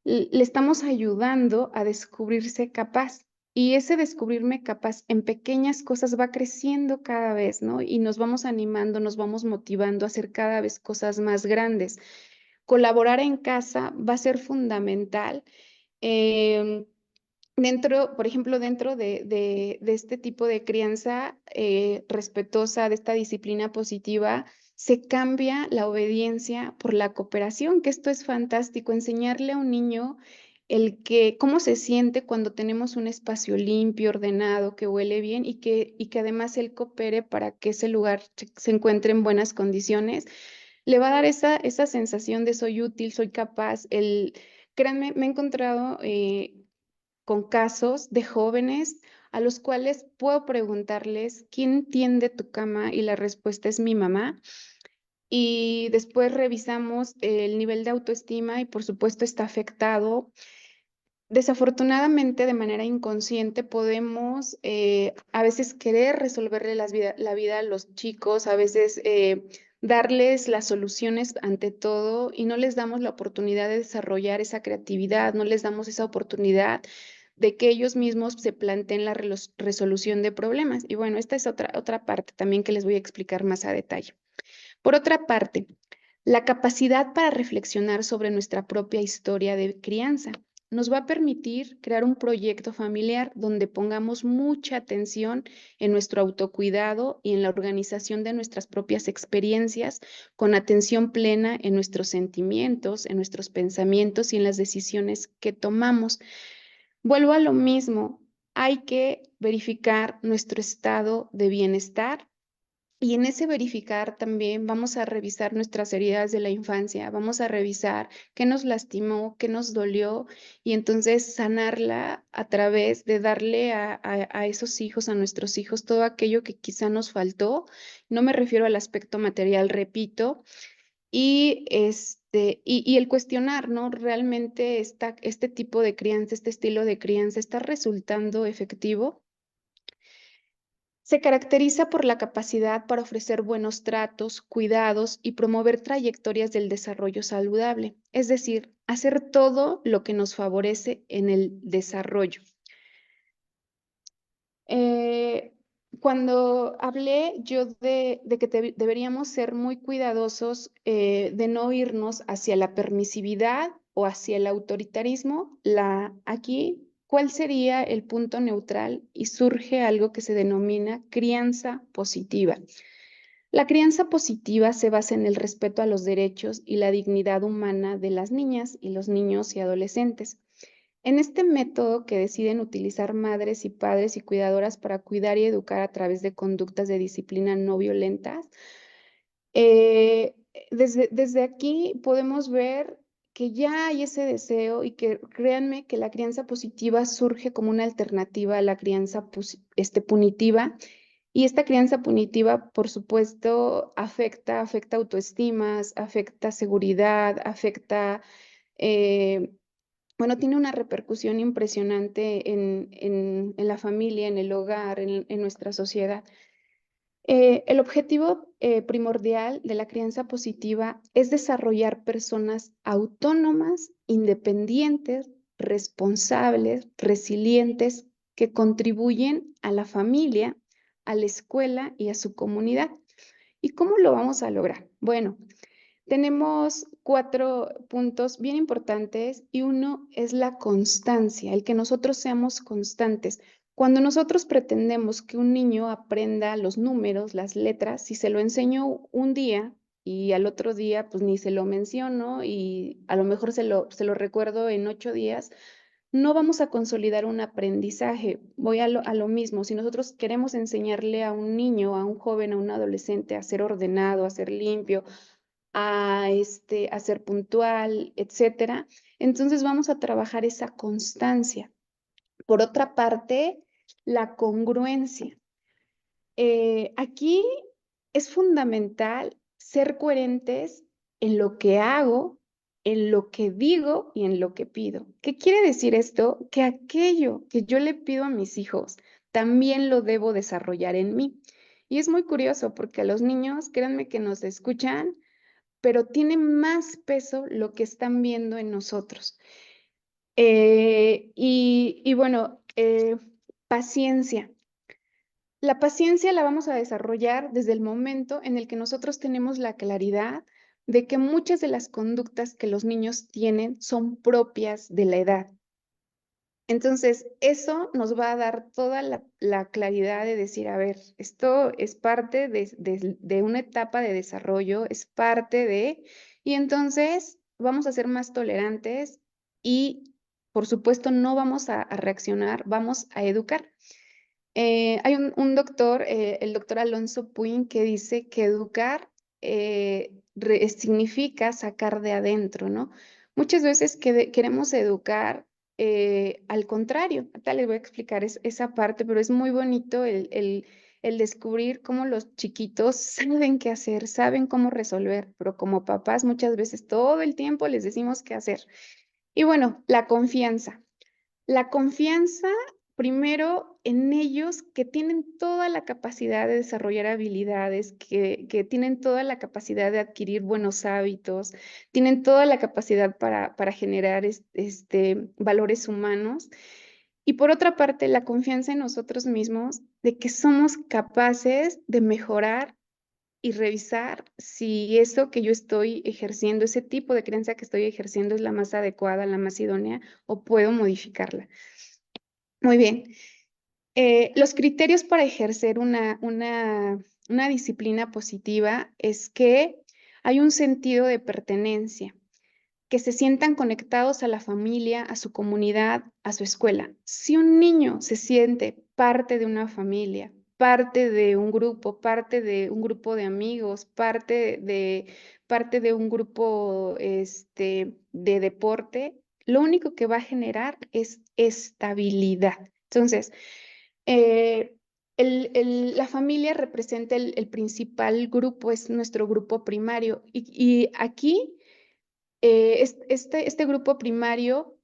le estamos ayudando a descubrirse capaz. Y ese descubrirme capaz en pequeñas cosas va creciendo cada vez, ¿no? Y nos vamos animando, nos vamos motivando a hacer cada vez cosas más grandes. Colaborar en casa va a ser fundamental. Em, por ejemplo, dentro de este tipo de crianza respetuosa, de esta disciplina positiva, se cambia la obediencia por la cooperación, que esto es fantástico, enseñarle a un niño cómo se siente cuando tenemos un espacio limpio, ordenado, que huele bien y que además él coopere para que ese lugar se encuentre en buenas condiciones, le va a dar esa sensación de soy útil, soy capaz. Créanme, me he encontrado con casos de jóvenes a los cuales puedo preguntarles, ¿quién tiende tu cama? Y la respuesta es mi mamá. Y después revisamos el nivel de autoestima y por supuesto está afectado. Desafortunadamente, de manera inconsciente, podemos a veces querer resolverle la vida a los chicos, a veces darles las soluciones ante todo y no les damos la oportunidad de desarrollar esa creatividad, no les damos esa oportunidad de que ellos mismos se planteen la resolución de problemas. Y bueno, esta es otra parte también que les voy a explicar más a detalle. Por otra parte, la capacidad para reflexionar sobre nuestra propia historia de crianza. nos va a permitir crear un proyecto familiar donde pongamos mucha atención en nuestro autocuidado y en la organización de nuestras propias experiencias, con atención plena en nuestros sentimientos, en nuestros pensamientos y en las decisiones que tomamos. Vuelvo a lo mismo, hay que verificar nuestro estado de bienestar y en ese verificar también vamos a revisar nuestras heridas de la infancia, vamos a revisar qué nos lastimó, qué nos dolió y entonces sanarla a través de darle a esos hijos, a nuestros hijos, todo aquello que quizá nos faltó. No me refiero al aspecto material, repito, y el cuestionar, ¿no? ¿Realmente este tipo de crianza, este estilo de crianza está resultando efectivo? Se caracteriza por la capacidad para ofrecer buenos tratos, cuidados y promover trayectorias del desarrollo saludable, es decir, hacer todo lo que nos favorece en el desarrollo. Eh, Cuando hablé yo de que deberíamos ser muy cuidadosos de no irnos hacia la permisividad o hacia el autoritarismo, aquí, ¿cuál sería el punto neutral? Y surge algo que se denomina crianza positiva. La crianza positiva se basa en el respeto a los derechos y la dignidad humana de las niñas y los niños y adolescentes. En este método que deciden utilizar madres y padres y cuidadoras para cuidar y educar a través de conductas de disciplina no violentas, desde aquí podemos ver que ya hay ese deseo y que créanme que la crianza positiva surge como una alternativa a la crianza punitiva. Y esta crianza punitiva, por supuesto, afecta autoestimas, afecta seguridad, afecta eh, bueno, tiene una repercusión impresionante en la familia, en el hogar, en nuestra sociedad. El objetivo primordial de la crianza positiva es desarrollar personas autónomas, independientes, responsables, resilientes, que contribuyen a la familia, a la escuela y a su comunidad. ¿Y cómo lo vamos a lograr? Bueno, tenemos 4 puntos bien importantes y uno es la constancia, el que nosotros seamos constantes. Cuando nosotros pretendemos que un niño aprenda los números, las letras, si se lo enseño un día y al otro día pues ni se lo menciono y a lo mejor se lo recuerdo en 8 días, no vamos a consolidar un aprendizaje. Voy a lo mismo, si nosotros queremos enseñarle a un niño, a un joven, a un adolescente a ser ordenado, a ser limpio, a ser puntual, etcétera. Entonces vamos a trabajar esa constancia. Por otra parte, la congruencia. Aquí es fundamental ser coherentes en lo que hago, en lo que digo y en lo que pido. ¿Qué quiere decir esto? Que aquello que yo le pido a mis hijos, también lo debo desarrollar en mí. Y es muy curioso porque a los niños, créanme que nos escuchan, pero tiene más peso lo que están viendo en nosotros. Y bueno, paciencia. La paciencia la vamos a desarrollar desde el momento en el que nosotros tenemos la claridad de que muchas de las conductas que los niños tienen son propias de la edad. Entonces, eso nos va a dar toda la claridad de decir, a ver, esto es parte de una etapa de desarrollo, es parte de, y entonces vamos a ser más tolerantes y, por supuesto, no vamos a reaccionar, vamos a educar. Hay un doctor, el doctor Alonso Puig, que dice que educar significa sacar de adentro, ¿no? Muchas veces queremos educar al contrario. Ahorita les voy a explicar esa parte, pero es muy bonito el descubrir cómo los chiquitos saben qué hacer, saben cómo resolver, pero como papás muchas veces todo el tiempo les decimos qué hacer. Y bueno, la confianza. La confianza, primero, en ellos que tienen toda la capacidad de desarrollar habilidades, que tienen toda la capacidad de adquirir buenos hábitos, tienen toda la capacidad para generar valores humanos. Y por otra parte, la confianza en nosotros mismos de que somos capaces de mejorar y revisar si eso que yo estoy ejerciendo, ese tipo de creencia que estoy ejerciendo es la más adecuada, la más idónea, o puedo modificarla. Muy bien. Los criterios para ejercer una disciplina positiva es que hay un sentido de pertenencia, que se sientan conectados a la familia, a su comunidad, a su escuela. Si un niño se siente parte de una familia, parte de un grupo de amigos, parte de un grupo de deporte, lo único que va a generar es estabilidad. Entonces, eh, la familia representa el principal grupo, es nuestro grupo primario. Y aquí este grupo primario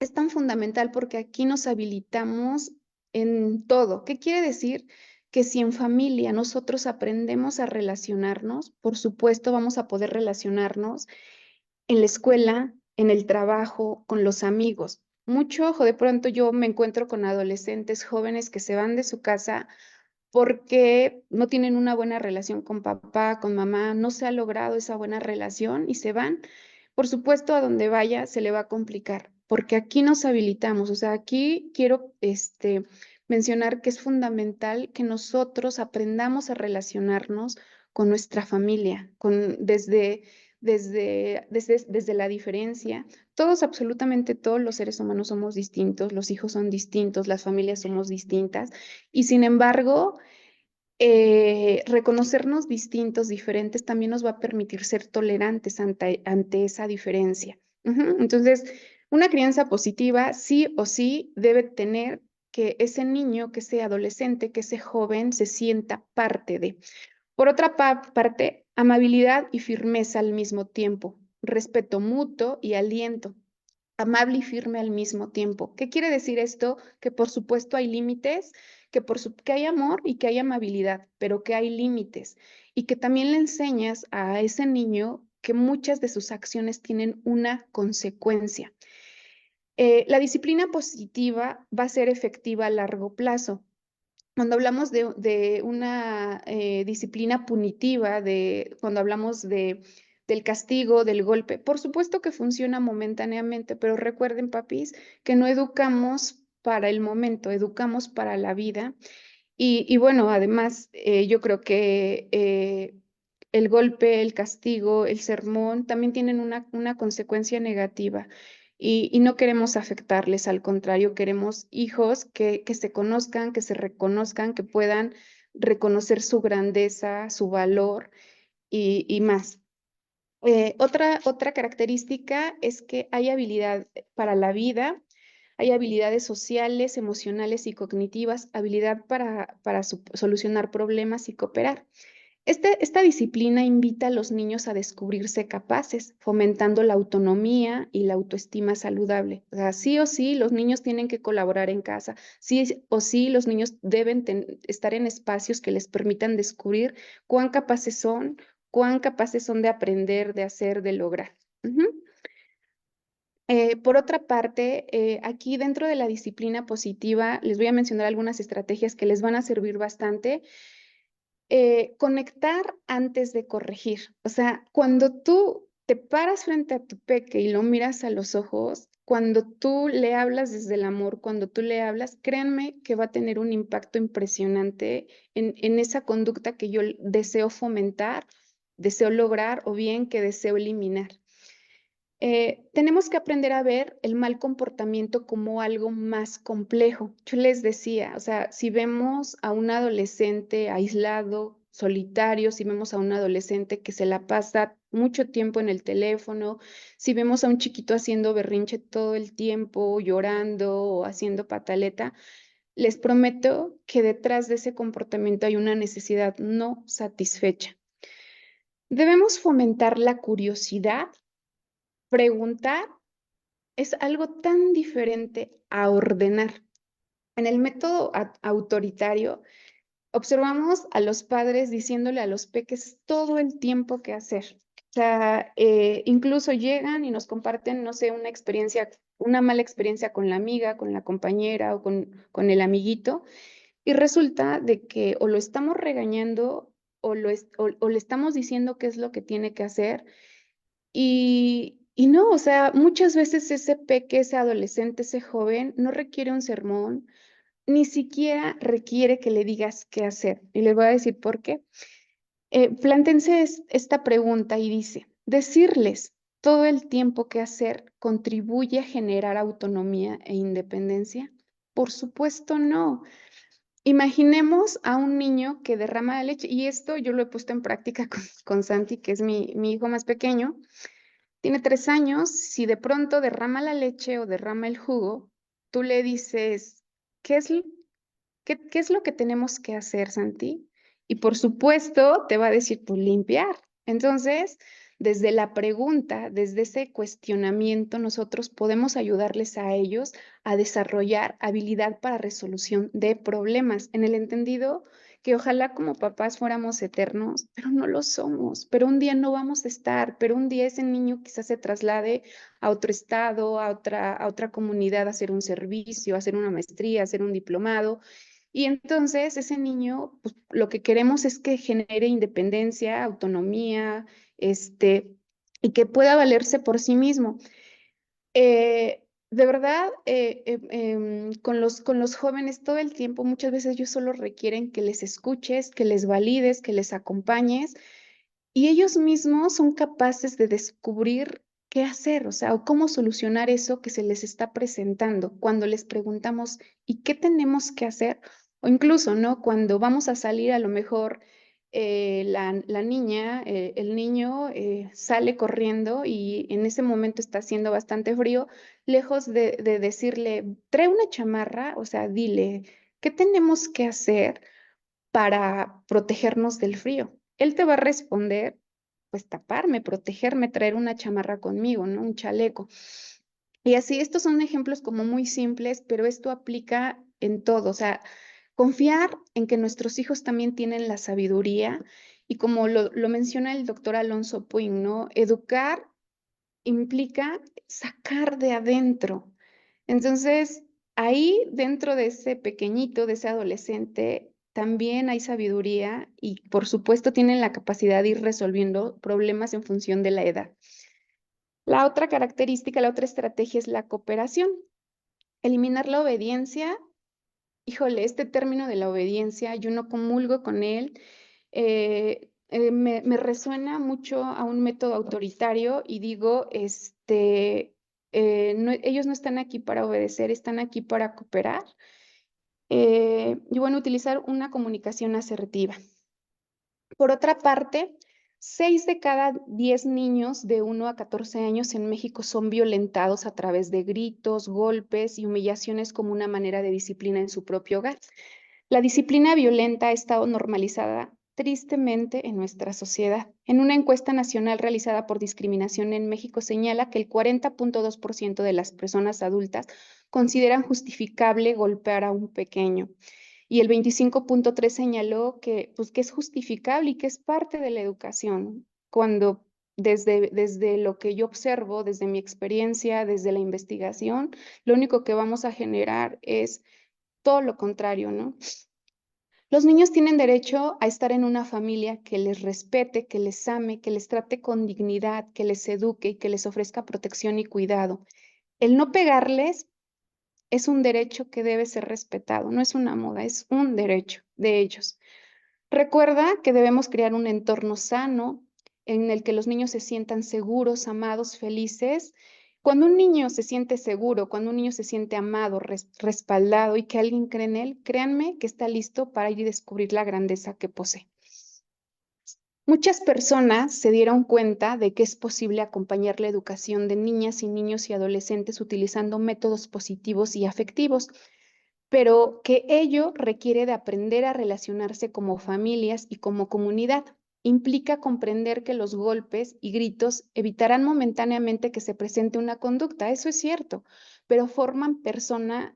es tan fundamental porque aquí nos habilitamos en todo. ¿Qué quiere decir? Que si en familia nosotros aprendemos a relacionarnos, por supuesto vamos a poder relacionarnos en la escuela, en el trabajo, con los amigos. Mucho ojo, de pronto yo me encuentro con adolescentes jóvenes que se van de su casa porque no tienen una buena relación con papá, con mamá, no se ha logrado esa buena relación y se van. Por supuesto, a donde vaya se le va a complicar, porque aquí nos habilitamos. O sea, aquí quiero mencionar que es fundamental que nosotros aprendamos a relacionarnos con nuestra familia, desde la diferencia. Todos, absolutamente todos los seres humanos somos distintos, los hijos son distintos, las familias somos distintas, y sin embargo, reconocernos distintos, diferentes, también nos va a permitir ser tolerantes ante esa diferencia. Entonces, una crianza positiva sí o sí debe tener que ese niño, que ese adolescente, que ese joven se sienta parte de. Por otra parte, amabilidad y firmeza al mismo tiempo, respeto mutuo y aliento, amable y firme al mismo tiempo. ¿Qué quiere decir esto? Que por supuesto hay límites, que hay amor y que hay amabilidad, pero que hay límites y que también le enseñas a ese niño que muchas de sus acciones tienen una consecuencia. La disciplina positiva va a ser efectiva a largo plazo. Cuando hablamos de una disciplina punitiva, cuando hablamos del castigo, del golpe, por supuesto que funciona momentáneamente, pero recuerden, papis, que no educamos para el momento, educamos para la vida. Y bueno, además, yo creo que el golpe, el castigo, el sermón también tienen una consecuencia negativa y no queremos afectarles, al contrario, queremos hijos que se conozcan, que se reconozcan, que puedan reconocer su grandeza, su valor y más. Otra característica es que hay habilidad para la vida, hay habilidades sociales, emocionales y cognitivas, habilidad para solucionar problemas y cooperar. Esta disciplina invita a los niños a descubrirse capaces, fomentando la autonomía y la autoestima saludable. O sea, sí o sí, los niños tienen que colaborar en casa. Sí o sí, los niños deben estar en espacios que les permitan descubrir cuán capaces son de aprender, de hacer, de lograr. Ujú. Por otra parte, aquí dentro de la disciplina positiva, les voy a mencionar algunas estrategias que les van a servir bastante. Conectar antes de corregir. O sea, cuando tú te paras frente a tu peque y lo miras a los ojos, cuando tú le hablas desde el amor, cuando tú le hablas, créanme que va a tener un impacto impresionante en esa conducta que yo deseo fomentar, deseo lograr o bien que deseo eliminar. Tenemos que aprender a ver el mal comportamiento como algo más complejo. Yo les decía, o sea, si vemos a un adolescente aislado, solitario, si vemos a un adolescente que se la pasa mucho tiempo en el teléfono, si vemos a un chiquito haciendo berrinche todo el tiempo, llorando o haciendo pataleta, les prometo que detrás de ese comportamiento hay una necesidad no satisfecha. Debemos fomentar la curiosidad. Preguntar es algo tan diferente a ordenar. En el método autoritario, observamos a los padres diciéndole a los peques todo el tiempo qué hacer. O sea, incluso llegan y nos comparten, no sé, una mala experiencia con la amiga, con la compañera o con el amiguito, y resulta de que o lo estamos regañando o le estamos diciendo qué es lo que tiene que hacer. Y no, o sea, muchas veces ese peque, ese adolescente, ese joven, no requiere un sermón, ni siquiera requiere que le digas qué hacer. Y les voy a decir por qué. Plántense esta pregunta y dice, ¿decirles todo el tiempo qué hacer contribuye a generar autonomía e independencia? Por supuesto, no. Imaginemos a un niño que derrama la leche, y esto yo lo he puesto en práctica con Santi, que es mi hijo más pequeño. Tiene 3 años. Si de pronto derrama la leche o derrama el jugo, tú le dices, ¿qué es, qué es lo que tenemos que hacer, Santi? Y por supuesto te va a decir, pues limpiar. Entonces, desde la pregunta, desde ese cuestionamiento, nosotros podemos ayudarles a ellos a desarrollar habilidad para resolución de problemas, en el entendido que ojalá como papás fuéramos eternos, pero no lo somos, pero un día no vamos a estar, pero un día ese niño quizás se traslade a otro estado, a otra comunidad, a hacer un servicio, a hacer una maestría, a hacer un diplomado. Y entonces ese niño, pues, lo que queremos es que genere independencia, autonomía, y que pueda valerse por sí mismo. De verdad, con los jóvenes todo el tiempo, muchas veces ellos solo requieren que les escuches, que les valides, que les acompañes, y ellos mismos son capaces de descubrir qué hacer, o sea, o cómo solucionar eso que se les está presentando cuando les preguntamos, ¿y qué tenemos que hacer? O incluso, ¿no? Cuando vamos a salir, a lo mejor la niña, el niño sale corriendo y en ese momento está haciendo bastante frío, lejos de decirle, trae una chamarra, o sea, dile, ¿qué tenemos que hacer para protegernos del frío? Él te va a responder, pues taparme, protegerme, traer una chamarra conmigo, ¿no? Un chaleco. Y así, estos son ejemplos como muy simples, pero esto aplica en todo, o sea, confiar en que nuestros hijos también tienen la sabiduría y como lo menciona el doctor Alonso Puig, ¿no? Educar implica sacar de adentro. Entonces, ahí dentro de ese pequeñito, de ese adolescente, también hay sabiduría y por supuesto tienen la capacidad de ir resolviendo problemas en función de la edad. La otra característica, la otra estrategia es la cooperación. Eliminar la obediencia. Híjole, este término de la obediencia, yo no comulgo con él. Me resuena mucho a un método autoritario y digo, ellos no están aquí para obedecer, están aquí para cooperar. Y bueno, utilizar una comunicación asertiva. Por otra parte, 6 de cada 10 niños de 1 a 14 años en México son violentados a través de gritos, golpes y humillaciones como una manera de disciplina en su propio hogar. La disciplina violenta ha estado normalizada tristemente en nuestra sociedad. En una encuesta nacional realizada por Discriminación en México señala que el 40.2% de las personas adultas consideran justificable golpear a un pequeño y el 25.3 señaló que, pues, que es justificable y que es parte de la educación, cuando desde lo que yo observo, desde mi experiencia, desde la investigación, lo único que vamos a generar es todo lo contrario, ¿no? Los niños tienen derecho a estar en una familia que les respete, que les ame, que les trate con dignidad, que les eduque y que les ofrezca protección y cuidado. El no pegarles es un derecho que debe ser respetado, no es una moda, es un derecho de ellos. Recuerda que debemos crear un entorno sano en el que los niños se sientan seguros, amados, felices. Cuando un niño se siente seguro, cuando un niño se siente amado, respaldado y que alguien cree en él, créanme que está listo para ir y descubrir la grandeza que posee. Muchas personas se dieron cuenta de que es posible acompañar la educación de niñas y niños y adolescentes utilizando métodos positivos y afectivos, pero que ello requiere de aprender a relacionarse como familias y como comunidad. Implica comprender que los golpes y gritos evitarán momentáneamente que se presente una conducta, eso es cierto, pero forman personas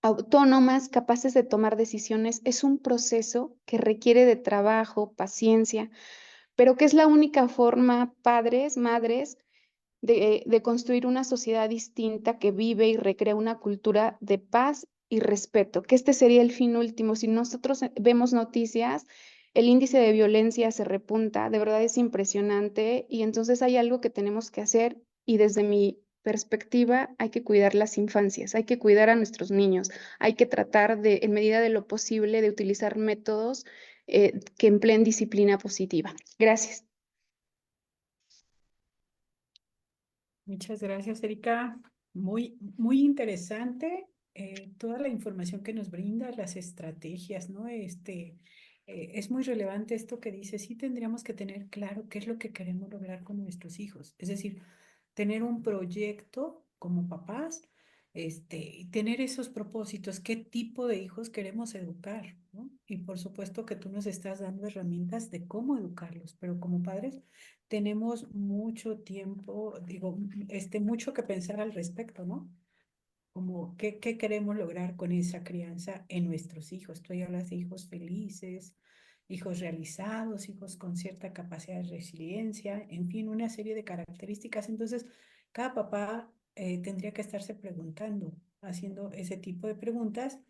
autónomas, capaces de tomar decisiones. Es un proceso que requiere de trabajo, paciencia, pero que es la única forma, padres, madres, de construir una sociedad distinta que vive y recrea una cultura de paz y respeto, que este sería el fin último. Si nosotros vemos noticias, el índice de violencia se repunta, de verdad es impresionante y entonces hay algo que tenemos que hacer y desde mi perspectiva hay que cuidar las infancias, hay que cuidar a nuestros niños, hay que tratar de, en medida de lo posible, de utilizar métodos que empleen disciplina positiva. Gracias. Muchas gracias, Erika. Muy interesante toda la información que nos brinda, las estrategias, ¿no? Es muy relevante esto que dice, sí tendríamos que tener claro qué es lo que queremos lograr con nuestros hijos. Es decir, tener un proyecto como papás, y tener esos propósitos, qué tipo de hijos queremos educar, ¿no? Y por supuesto que tú nos estás dando herramientas de cómo educarlos, pero como padres tenemos mucho tiempo, digo, mucho que pensar al respecto, ¿no? Como qué queremos lograr con esa crianza en nuestros hijos. Tú ya hablas de hijos felices, hijos realizados, hijos con cierta capacidad de resiliencia, en fin, una serie de características. Entonces, cada papá tendría que estarse preguntando, haciendo ese tipo de preguntas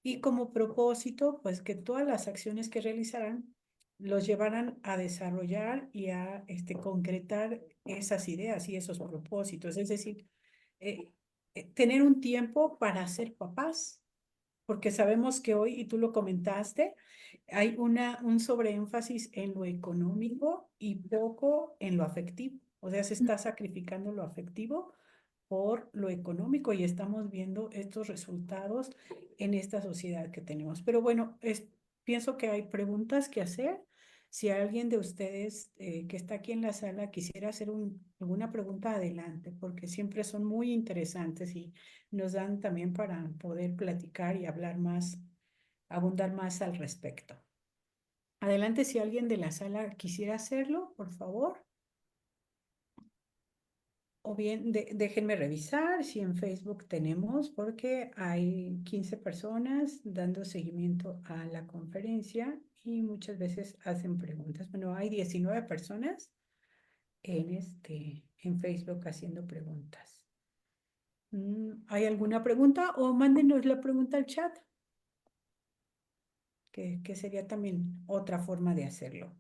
y como propósito, pues que todas las acciones que realizaran los llevaran a desarrollar y a concretar esas ideas y esos propósitos. Es decir, eh, tener un tiempo para ser papás, porque sabemos que hoy, y tú lo comentaste, hay un sobreénfasis en lo económico y poco en lo afectivo. O sea, se está sacrificando lo afectivo por lo económico y estamos viendo estos resultados en esta sociedad que tenemos. Pero bueno, pienso que hay preguntas que hacer. Si alguien de ustedes que está aquí en la sala quisiera hacer alguna pregunta, adelante, porque siempre son muy interesantes y nos dan también para poder platicar y hablar más, abundar más al respecto. Adelante, si alguien de la sala quisiera hacerlo, por favor. O bien, déjenme revisar si en Facebook tenemos, porque hay 15 personas dando seguimiento a la conferencia y muchas veces hacen preguntas. Bueno, hay 19 personas en Facebook haciendo preguntas. ¿Hay alguna pregunta? O mándenos la pregunta al chat, que sería también otra forma de hacerlo.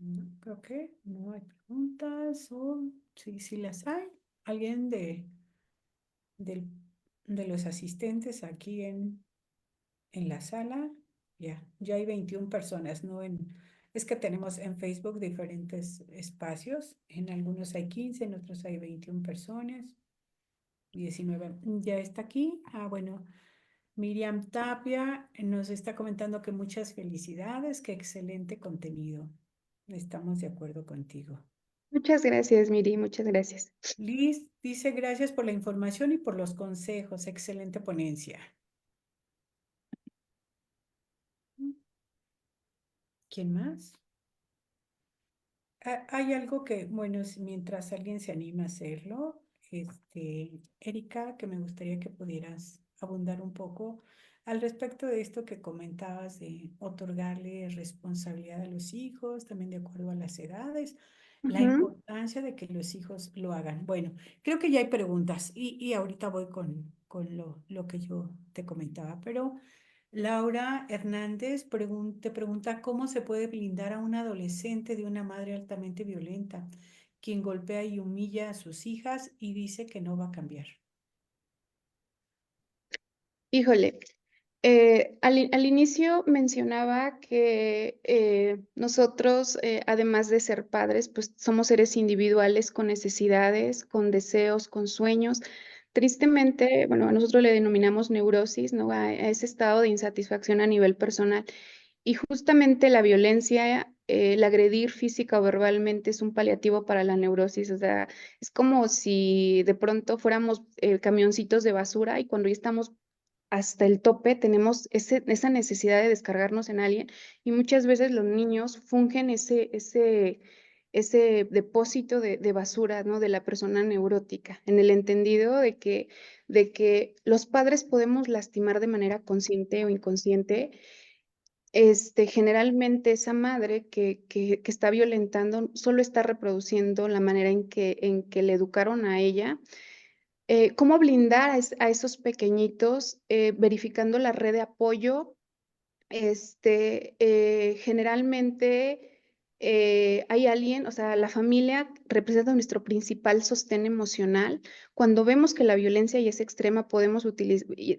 No, creo que no hay preguntas, o sí las hay. ¿Alguien del- de los asistentes aquí en la sala? Ya hay 21 personas, ¿no? Es que tenemos en Facebook diferentes espacios. En algunos hay 15, en otros hay 21 personas. 19. Ya está aquí. Bueno, Miriam Tapia nos está comentando que muchas felicidades, que excelente contenido. Estamos de acuerdo contigo. Muchas gracias, Miri, muchas gracias. Liz dice gracias por la información y por los consejos. Excelente ponencia. ¿Quién más? Hay algo que, bueno, mientras alguien se anima a hacerlo, Erika, que me gustaría que pudieras abundar un poco al respecto de esto que comentabas de otorgarle responsabilidad a los hijos, también de acuerdo a las edades, la Ujú. importancia de que los hijos lo hagan. Bueno, creo que ya hay preguntas y ahorita voy con lo que yo te comentaba, pero Laura Hernández te pregunta cómo se puede blindar a un adolescente de una madre altamente violenta, quien golpea y humilla a sus hijas y dice que no va a cambiar. Híjole, al inicio mencionaba que nosotros, además de ser padres, pues somos seres individuales con necesidades, con deseos, con sueños. Tristemente, bueno, a nosotros le denominamos neurosis, ¿no? A ese estado de insatisfacción a nivel personal. Y justamente la violencia, el agredir física o verbalmente es un paliativo para la neurosis. O sea, es como si de pronto fuéramos camioncitos de basura y cuando ya estamos hasta el tope, tenemos esa necesidad de descargarnos en alguien y muchas veces los niños fungen ese depósito de basura, ¿no? De la persona neurótica, en el entendido de que los padres podemos lastimar de manera consciente o inconsciente. Generalmente esa madre que está violentando solo está reproduciendo la manera en que le educaron a ella cómo blindar a esos pequeñitos, verificando la red de apoyo. Generalmente hay alguien, o sea, la familia representa nuestro principal sostén emocional. Cuando vemos que la violencia ya es extrema, podemos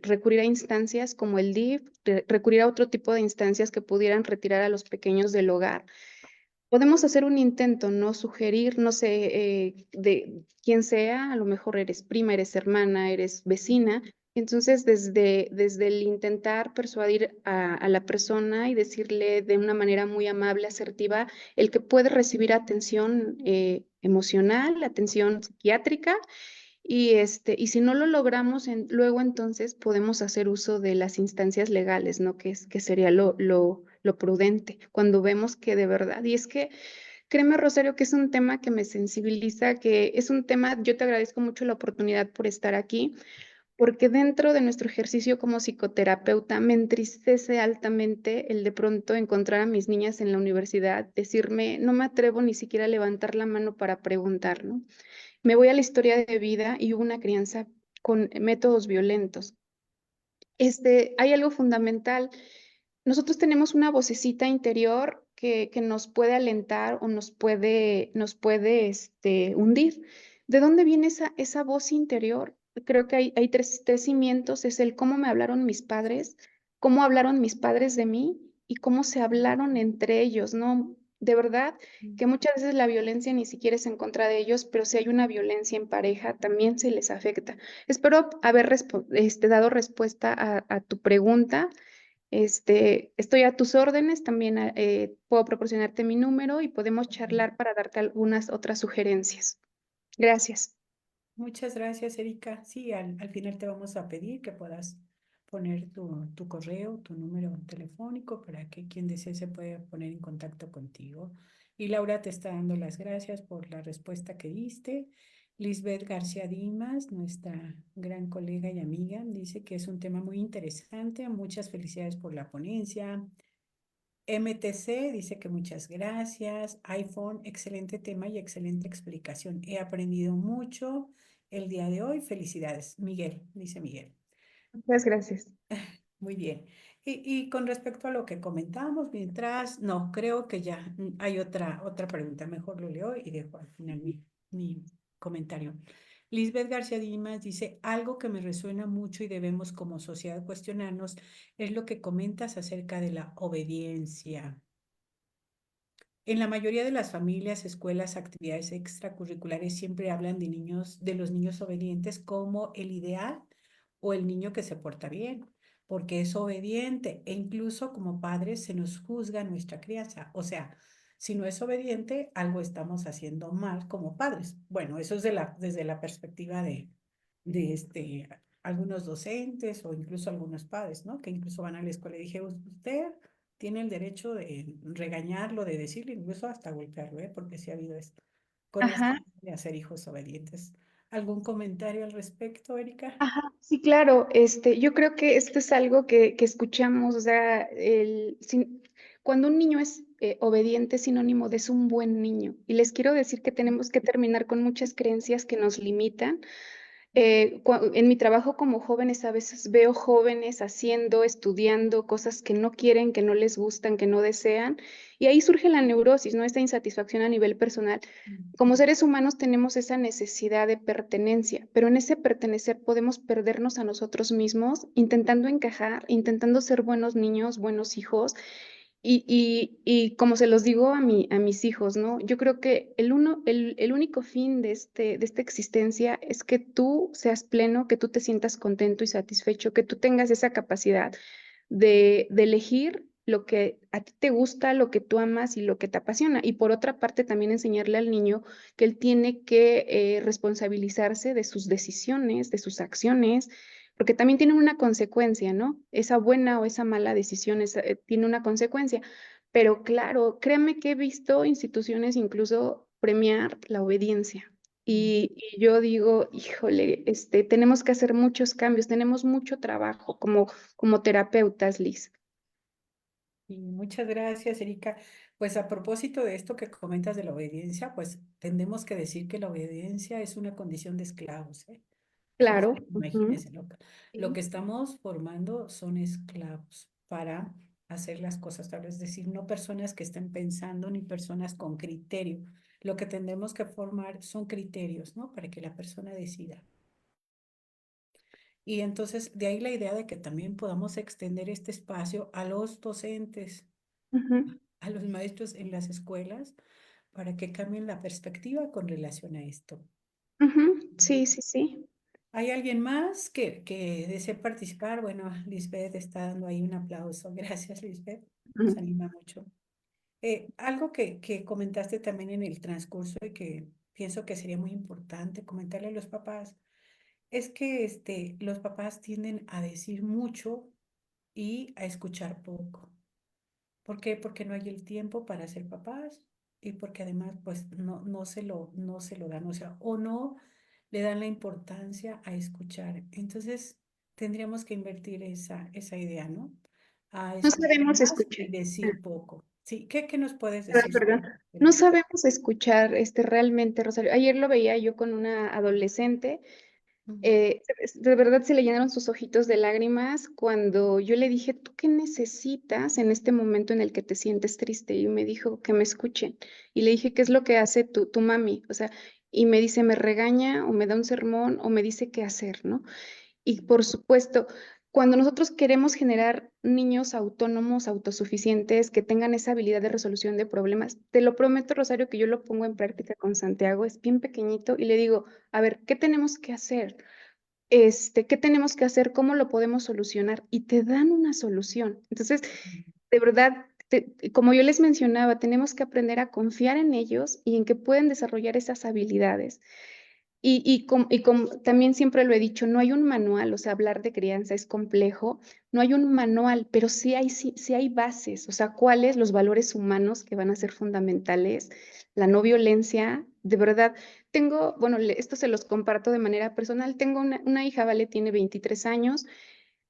recurrir a instancias como el DIF, recurrir a otro tipo de instancias que pudieran retirar a los pequeños del hogar. Podemos hacer un intento, ¿no? Sugerir, no sé, de quién sea, a lo mejor eres prima, eres hermana, eres vecina. Entonces, desde el intentar persuadir a la persona y decirle de una manera muy amable, asertiva, el que puede recibir atención emocional, atención psiquiátrica, y si no lo logramos, luego entonces podemos hacer uso de las instancias legales, ¿no? Que sería lo prudente, cuando vemos que de verdad, y es que créeme, Rosario, que es un tema que me sensibiliza, que es un tema, yo te agradezco mucho la oportunidad por estar aquí, porque dentro de nuestro ejercicio como psicoterapeuta me entristece altamente el de pronto encontrar a mis niñas en la universidad, decirme, no me atrevo ni siquiera a levantar la mano para preguntar, ¿no? Me voy a la historia de vida y hubo una crianza con métodos violentos. Hay algo fundamental. Nosotros tenemos una vocecita interior que nos puede alentar o nos puede hundir. ¿De dónde viene esa voz interior? Creo que hay tres cimientos. Es el cómo me hablaron mis padres, cómo hablaron mis padres de mí y cómo se hablaron entre ellos, ¿no? De verdad que muchas veces la violencia ni siquiera es en contra de ellos, pero si hay una violencia en pareja, también se les afecta. Espero haber dado respuesta a tu pregunta. Estoy a tus órdenes, también puedo proporcionarte mi número y podemos charlar para darte algunas otras sugerencias. Gracias. Muchas gracias, Erika. Sí, al final te vamos a pedir que puedas poner tu correo, tu número telefónico para que quien desee se pueda poner en contacto contigo. Y Laura te está dando las gracias por la respuesta que diste. Lisbeth García Dimas, nuestra gran colega y amiga, dice que es un tema muy interesante. Muchas felicidades por la ponencia. MTC dice que muchas gracias. iPhone, excelente tema y excelente explicación. He aprendido mucho el día de hoy. Felicidades. Miguel, dice Miguel. Muchas gracias. Muy bien. Y con respecto a lo que comentábamos, mientras, no, creo que ya hay otra pregunta. Mejor lo leo y dejo al final mi comentario. Lisbeth García Dimas dice, algo que me resuena mucho y debemos como sociedad cuestionarnos es lo que comentas acerca de la obediencia. En la mayoría de las familias, escuelas, actividades extracurriculares siempre hablan de niños, de los niños obedientes como el ideal o el niño que se porta bien, porque es obediente e incluso como padres se nos juzga nuestra crianza. O sea, si no es obediente, algo estamos haciendo mal como padres. Bueno, eso es desde la perspectiva de algunos docentes o incluso algunos padres, ¿no? Que incluso van a la escuela y dije, usted tiene el derecho de regañarlo, de decirle, incluso hasta golpearlo, ¿eh? Porque sí ha habido esto, con esto Ajá. de hacer hijos obedientes. ¿Algún comentario al respecto, Erika? Ajá, sí, claro. Yo creo que esto es algo que escuchamos, o sea, cuando un niño es obediente es sinónimo de es un buen niño. Y les quiero decir que tenemos que terminar con muchas creencias que nos limitan. En mi trabajo como jóvenes a veces veo jóvenes haciendo, estudiando cosas que no quieren, que no les gustan, que no desean, y ahí surge la neurosis, ¿no? Esta insatisfacción a nivel personal. Como seres humanos tenemos esa necesidad de pertenencia, pero en ese pertenecer podemos perdernos a nosotros mismos intentando encajar, intentando ser buenos niños, buenos hijos, y como se los digo a mis hijos, ¿no? Yo creo que el único fin de esta existencia es que tú seas pleno, que tú te sientas contento y satisfecho, que tú tengas esa capacidad de elegir lo que a ti te gusta, lo que tú amas y lo que te apasiona. Y por otra parte, también enseñarle al niño que él tiene que responsabilizarse de sus decisiones, de sus acciones, porque también tienen una consecuencia, ¿no? Esa buena o esa mala decisión tiene una consecuencia. Pero claro, créeme que he visto instituciones incluso premiar la obediencia. Y yo digo, híjole, tenemos que hacer muchos cambios, tenemos mucho trabajo como terapeutas, Liz. Y muchas gracias, Erika. Pues a propósito de esto que comentas de la obediencia, pues tendemos que decir que la obediencia es una condición de esclavos, ¿eh? O sea, Claro. Ujú. imagínense, lo Sí. que estamos formando son esclavos para hacer las cosas, tal vez, es decir, no personas que estén pensando ni personas con criterio. Lo que tendremos que formar son criterios, ¿no? Para que la persona decida. Y entonces, de ahí la idea de que también podamos extender este espacio a los docentes, Ujú, a los maestros en las escuelas, para que cambien la perspectiva con relación a esto. ujú. Sí, sí, sí. ¿Hay alguien más que desee participar? Bueno, Lisbeth está dando ahí un aplauso. Gracias, Lisbeth. Nos Ujú, anima mucho. Algo que comentaste también en el transcurso y que pienso que sería muy importante comentarle a los papás es que los papás tienden a decir mucho y a escuchar poco. ¿Por qué? Porque no hay el tiempo para ser papás y porque además pues no se lo dan, o sea, o no le dan la importancia a escuchar. Entonces tendríamos que invertir esa idea, ¿no? A No escuchar sabemos más escuchar. y decir poco. Sí, ¿qué nos puedes Perdón, decir perdón. sobre el No tema? sabemos escuchar, realmente, Rosario. Ayer lo veía yo con una adolescente. Ujú, De verdad se le llenaron sus ojitos de lágrimas cuando yo le dije, ¿tú qué necesitas en este momento en el que te sientes triste? Y me dijo que me escuchen. Y le dije, ¿qué es lo que hace tu mami? O sea, y me dice, me regaña o me da un sermón o me dice qué hacer, ¿no? Y por supuesto, cuando nosotros queremos generar niños autónomos, autosuficientes, que tengan esa habilidad de resolución de problemas, te lo prometo, Rosario, que yo lo pongo en práctica con Santiago, es bien pequeñito, y le digo, a ver, ¿qué tenemos que hacer? ¿Qué tenemos que hacer? ¿Cómo lo podemos solucionar? Y te dan una solución. Entonces, de verdad, como yo les mencionaba, tenemos que aprender a confiar en ellos y en que pueden desarrollar esas habilidades. También siempre lo he dicho, no hay un manual, o sea, hablar de crianza es complejo, no hay un manual, pero sí hay bases, o sea, cuáles los valores humanos que van a ser fundamentales, la no violencia, de verdad. Bueno, esto se los comparto de manera personal, tengo una hija, ¿vale? Tiene 23 años.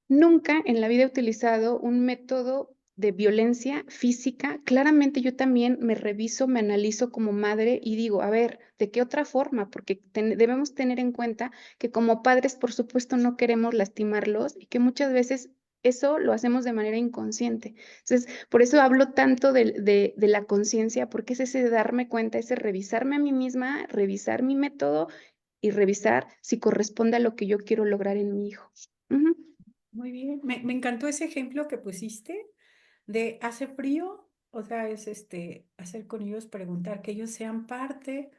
Nunca en la vida he utilizado un método de violencia física. Claramente yo también me reviso, me analizo como madre y digo, a ver, ¿de qué otra forma? Porque debemos tener en cuenta que como padres, por supuesto, no queremos lastimarlos y que muchas veces eso lo hacemos de manera inconsciente. Entonces, por eso hablo tanto de la conciencia, porque es ese darme cuenta, ese revisarme a mí misma, revisar mi método y revisar si corresponde a lo que yo quiero lograr en mi hijo. Ujú. muy bien. Me encantó ese ejemplo que pusiste de hace frío, o sea, es hacer con ellos preguntar, que ellos sean parte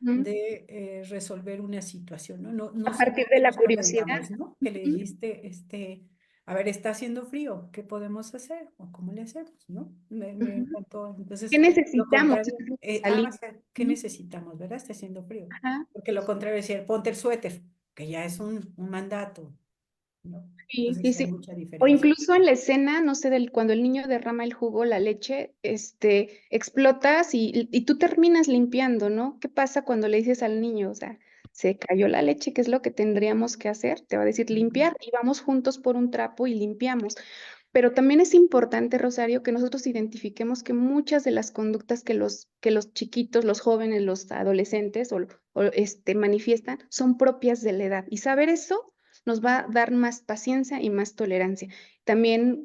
Ujú. de resolver una situación, ¿no? No, A no partir de solamente la nosotros le curiosidad. digamos, ¿no? Que le Ujú, dijiste, a ver, está haciendo frío, ¿qué podemos hacer? ¿O cómo le hacemos, no? Me ujú. encantó. ¿Qué Entonces, lo necesitamos contrario, antes de salir? o sea, ¿qué Ujú. necesitamos, verdad? Está haciendo frío. Ajá. Porque lo contrario es decir, ponte el suéter, que ya es un mandato, ¿no? Sí, Entonces, sí, sí hay sí. mucha O diferencia. incluso en la escena, no sé, cuando el niño derrama el jugo, la leche, explotas y tú terminas limpiando, ¿no? ¿Qué pasa cuando le dices al niño, o sea, se cayó la leche, ¿qué es lo que tendríamos que hacer? Te va a decir Ujú. limpiar y vamos juntos por un trapo y limpiamos. Pero también es importante, Rosario, que nosotros identifiquemos que muchas de las conductas que los chiquitos, los jóvenes, los adolescentes manifiestan son propias de la edad. Y saber eso nos va a dar más paciencia y más tolerancia. También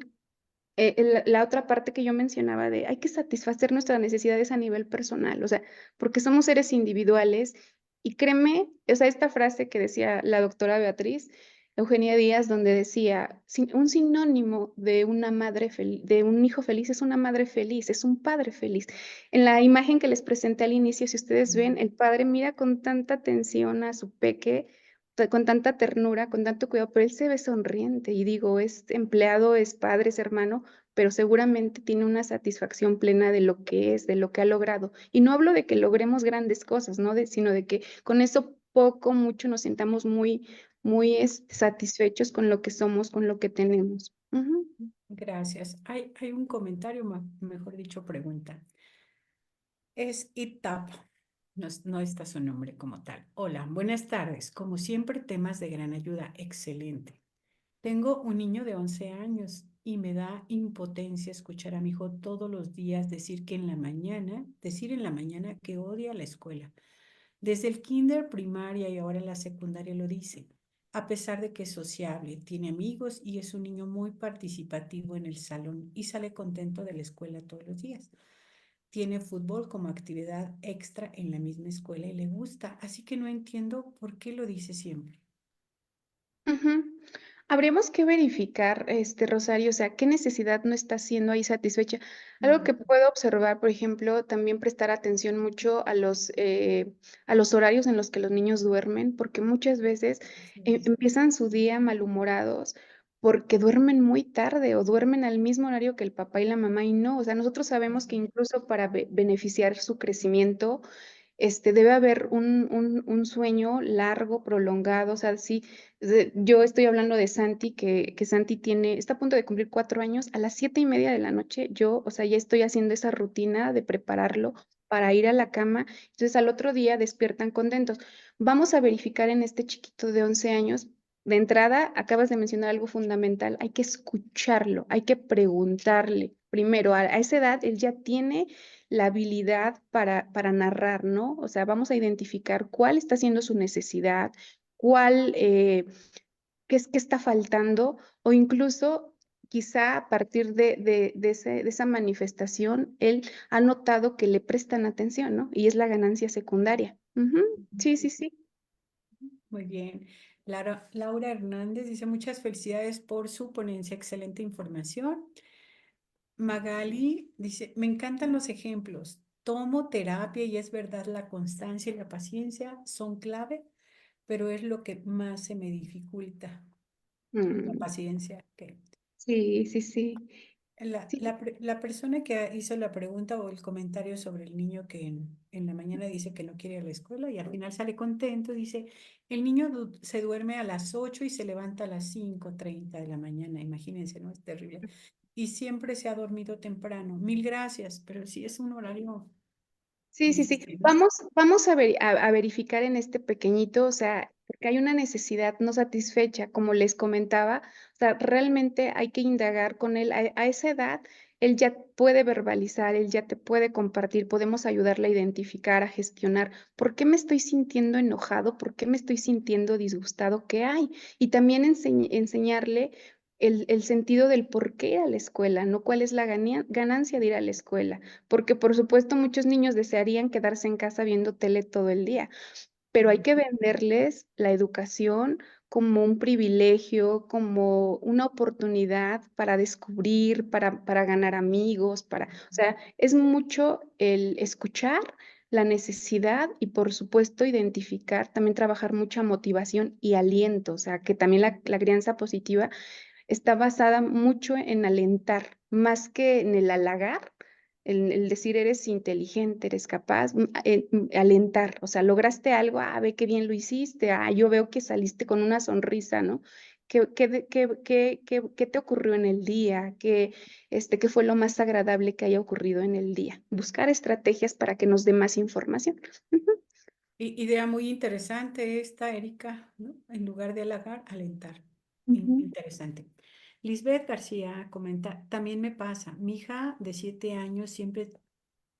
la otra parte que yo mencionaba de hay que satisfacer nuestras necesidades a nivel personal, o sea, porque somos seres individuales y créeme, o sea, esta frase que decía la doctora Beatriz Eugenia Díaz, donde decía, un sinónimo de una madre feliz, de un hijo feliz es una madre feliz, es un padre feliz. En la imagen que les presenté al inicio, si ustedes ven, el padre mira con tanta atención a su peque, con tanta ternura, con tanto cuidado, pero él se ve sonriente y digo, es empleado, es padre, es hermano, pero seguramente tiene una satisfacción plena de lo que es, de lo que ha logrado. Y no hablo de que logremos grandes cosas, ¿no? Sino de que con eso poco, mucho nos sintamos muy satisfechos con lo que somos, con lo que tenemos. Ujú. Gracias. Hay un comentario, mejor dicho, pregunta. Es Itap, no está su nombre como tal. Hola, buenas tardes. Como siempre, temas de gran ayuda. Excelente. Tengo un niño de 11 años y me da impotencia escuchar a mi hijo todos los días decir en la mañana que odia la escuela. Desde el kinder, primaria y ahora la secundaria lo dice. a pesar de que es sociable, tiene amigos y es un niño muy participativo en el salón y sale contento de la escuela todos los días. Tiene fútbol como actividad extra en la misma escuela y le gusta, así que no entiendo por qué lo dice siempre. Ujú. Habríamos que verificar, Rosario, o sea, qué necesidad no está siendo ahí satisfecha. Algo Ujú. que puedo observar, por ejemplo, también prestar atención mucho a los horarios en los que los niños duermen, porque muchas veces Así es. empiezan su día malhumorados porque duermen muy tarde o duermen al mismo horario que el papá y la mamá y no, o sea, nosotros sabemos que incluso para beneficiar su crecimiento, debe haber un sueño largo, prolongado, o sea, sí, yo estoy hablando de Santi, que Santi está a punto de cumplir 4 años, a las 7:30 de la noche, yo, o sea, ya estoy haciendo esa rutina de prepararlo para ir a la cama, entonces al otro día despiertan contentos. Vamos a verificar en este chiquito de 11 años. De entrada, acabas de mencionar algo fundamental, hay que escucharlo, hay que preguntarle. Primero, a esa edad él ya tiene la habilidad para narrar, ¿no? O sea, vamos a identificar cuál está siendo su necesidad, cuál, qué está faltando, o incluso quizá a partir de esa manifestación, él ha notado que le prestan atención, ¿no? Y es la ganancia secundaria. Ujú. Sí, sí, sí. Muy bien. Laura Hernández dice muchas felicidades por su ponencia, excelente información. Magali dice, me encantan los ejemplos. Tomo terapia y es verdad, la constancia y la paciencia son clave, pero es lo que más se me dificulta, la Mm, paciencia. sí, sí, sí. Sí, La persona que hizo la pregunta o el comentario sobre el niño que en la mañana dice que no quiere ir a la escuela y al final sale contento, dice, el niño se duerme a las 8 y se levanta a las 5:30 de la mañana, imagínense, ¿no? Es terrible. Y siempre se ha dormido temprano. Mil gracias, pero sí es un horario sí, sí, sí. difícil, ¿no? Vamos a verificar en este pequeñito, o sea, porque hay una necesidad no satisfecha, como les comentaba, o sea, realmente hay que indagar con él. A esa edad, él ya puede verbalizar, él ya te puede compartir, podemos ayudarle a identificar, a gestionar por qué me estoy sintiendo enojado, por qué me estoy sintiendo disgustado, qué hay. Y también enseñarle el sentido del por qué ir a la escuela, no cuál es la ganancia de ir a la escuela, porque por supuesto muchos niños desearían quedarse en casa viendo tele todo el día, pero hay Ujú, que venderles la educación como un privilegio, como una oportunidad para descubrir, para ganar amigos, o sea, es mucho el escuchar la necesidad y por supuesto identificar, también trabajar mucha motivación y aliento, o sea, que también la crianza positiva está basada mucho en alentar, más que en el halagar, el decir eres inteligente, eres capaz, alentar, o sea, lograste algo, ve qué bien lo hiciste, yo veo que saliste con una sonrisa, ¿no? ¿Qué te ocurrió en el día? ¿Qué fue lo más agradable que haya ocurrido en el día? Buscar estrategias para que nos dé más información. Ujú, Idea muy interesante esta, Erika, ¿no? En lugar de halagar, alentar. ujú. Interesante. Lisbeth García comenta, también me pasa, mi hija de 7 años siempre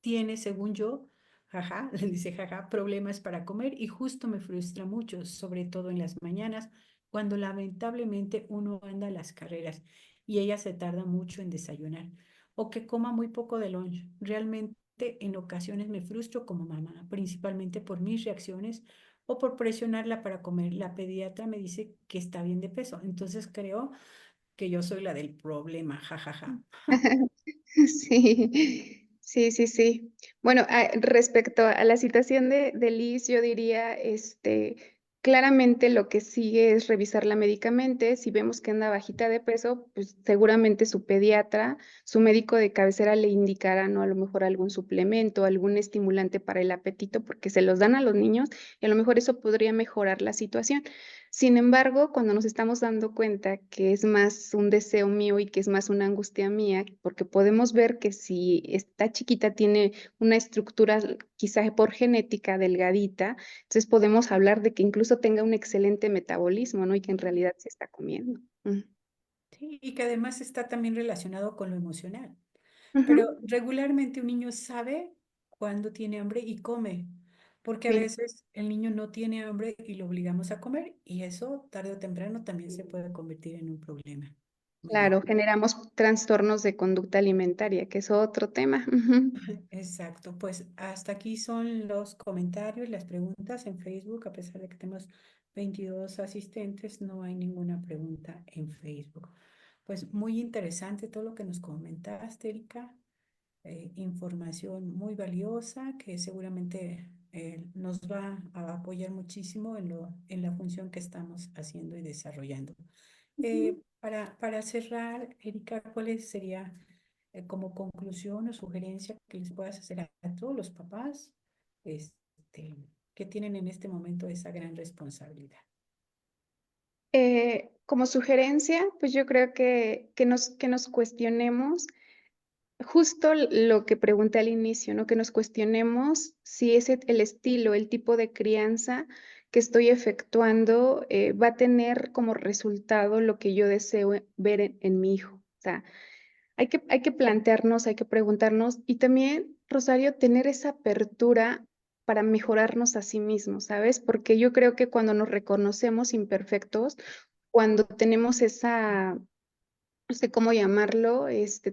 tiene, según yo, jaja, le dice jaja, problemas para comer y justo me frustra mucho, sobre todo en las mañanas, cuando lamentablemente uno anda a las carreras y ella se tarda mucho en desayunar o que coma muy poco de lunch. Realmente en ocasiones me frustro como mamá, principalmente por mis reacciones o por presionarla para comer. La pediatra me dice que está bien de peso, entonces creo que yo soy la del problema, jajaja. Sí, sí, sí, sí. Bueno, respecto a la situación de Liz, yo diría, claramente lo que sigue es revisarla médicamente. Si vemos que anda bajita de peso, pues seguramente su pediatra, su médico de cabecera le indicará, ¿no? A lo mejor algún suplemento, algún estimulante para el apetito, porque se los dan a los niños y a lo mejor eso podría mejorar la situación. Sin embargo, cuando nos estamos dando cuenta que es más un deseo mío y que es más una angustia mía, porque podemos ver que si esta chiquita tiene una estructura quizás por genética delgadita, entonces podemos hablar de que incluso tenga un excelente metabolismo, ¿no? Y que en realidad se está comiendo. Sí, y que además está también relacionado con lo emocional. Ujú, Pero regularmente un niño sabe cuándo tiene hambre y come. porque a Sí, veces el niño no tiene hambre y lo obligamos a comer y eso tarde o temprano también se puede convertir en un problema. Muy claro, bien. generamos trastornos de conducta alimentaria, que es otro tema. Ujú. Exacto, pues hasta aquí son los comentarios, las preguntas en Facebook, a pesar de que tenemos 22 asistentes, no hay ninguna pregunta en Facebook. Pues muy interesante todo lo que nos comentaste, Erika, información muy valiosa que seguramente nos va a apoyar muchísimo en la función que estamos haciendo y desarrollando. Ujú. Para cerrar, Erika, ¿cuál sería como conclusión o sugerencia que les puedas hacer a todos los papás este, que tienen en este momento esa gran responsabilidad? Como sugerencia, pues yo creo que nos cuestionemos justo lo que pregunté al inicio, ¿no? Que nos cuestionemos si ese el estilo, el tipo de crianza que estoy efectuando, va a tener como resultado lo que yo deseo ver en mi hijo. O sea, hay que plantearnos, hay que preguntarnos y también, Rosario, tener esa apertura para mejorarnos a sí mismos, ¿sabes? Porque yo creo que cuando nos reconocemos imperfectos, cuando tenemos esa, no sé cómo llamarlo,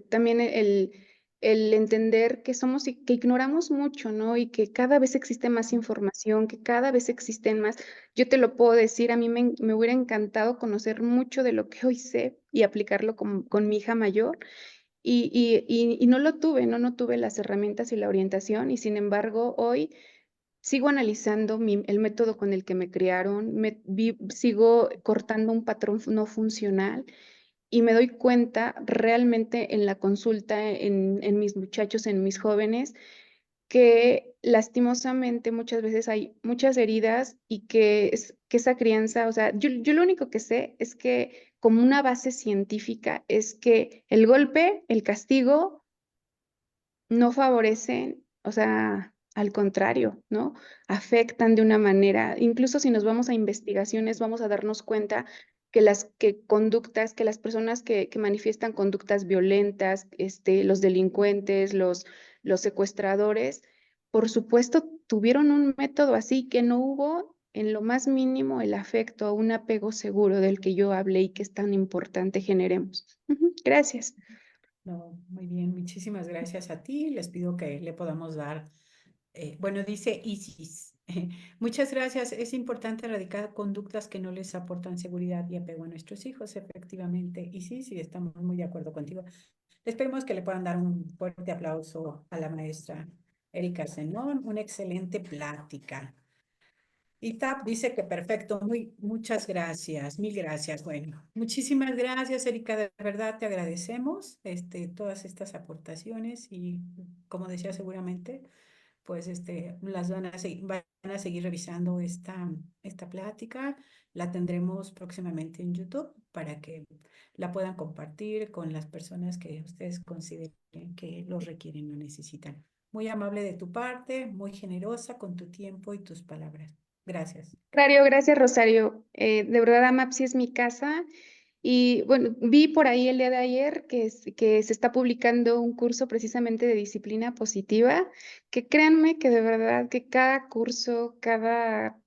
también el entender que somos y que ignoramos mucho, ¿no? Y que cada vez existe más información, que cada vez existen más. Yo te lo puedo decir, a mí me hubiera encantado conocer mucho de lo que hoy sé y aplicarlo con mi hija mayor. Y no lo tuve, ¿no? No tuve las herramientas y la orientación, y sin embargo, hoy sigo analizando el método con el que me criaron, sigo cortando un patrón no funcional y me doy cuenta realmente en la consulta, en mis muchachos, en mis jóvenes, que lastimosamente muchas veces hay muchas heridas y que esa crianza, o sea, yo lo único que sé es que como una base científica es que el golpe, el castigo, no favorecen, o sea, al contrario, ¿no? Afectan de una manera, incluso si nos vamos a investigaciones, vamos a darnos cuenta que que las personas que manifiestan conductas violentas, los delincuentes, los secuestradores, por supuesto, tuvieron un método así que no hubo en lo más mínimo el afecto, un apego seguro del que yo hablé y que es tan importante generemos. Ujú, gracias. No, muy bien, muchísimas gracias a ti. Les pido que le podamos dar, bueno, dice Isis. Muchas gracias. Es importante erradicar conductas que no les aportan seguridad y apego a nuestros hijos, efectivamente. Isis, y estamos muy de acuerdo contigo. Esperemos que le puedan dar un fuerte aplauso a la maestra Erika Zenón. Una excelente plática. Y TAP dice que perfecto, muchas gracias, mil gracias. Bueno, muchísimas gracias, Erika, de verdad te agradecemos todas estas aportaciones y como decía seguramente, pues van a seguir revisando esta plática, la tendremos próximamente en YouTube para que la puedan compartir con las personas que ustedes consideren que lo requieren o necesitan. Muy amable de tu parte, muy generosa con tu tiempo y tus palabras. Gracias. Gracias Rosario. De verdad, AMAPSI es mi casa. Y bueno, vi por ahí el día de ayer que se está publicando un curso precisamente de disciplina positiva, que créanme que de verdad que cada curso, cada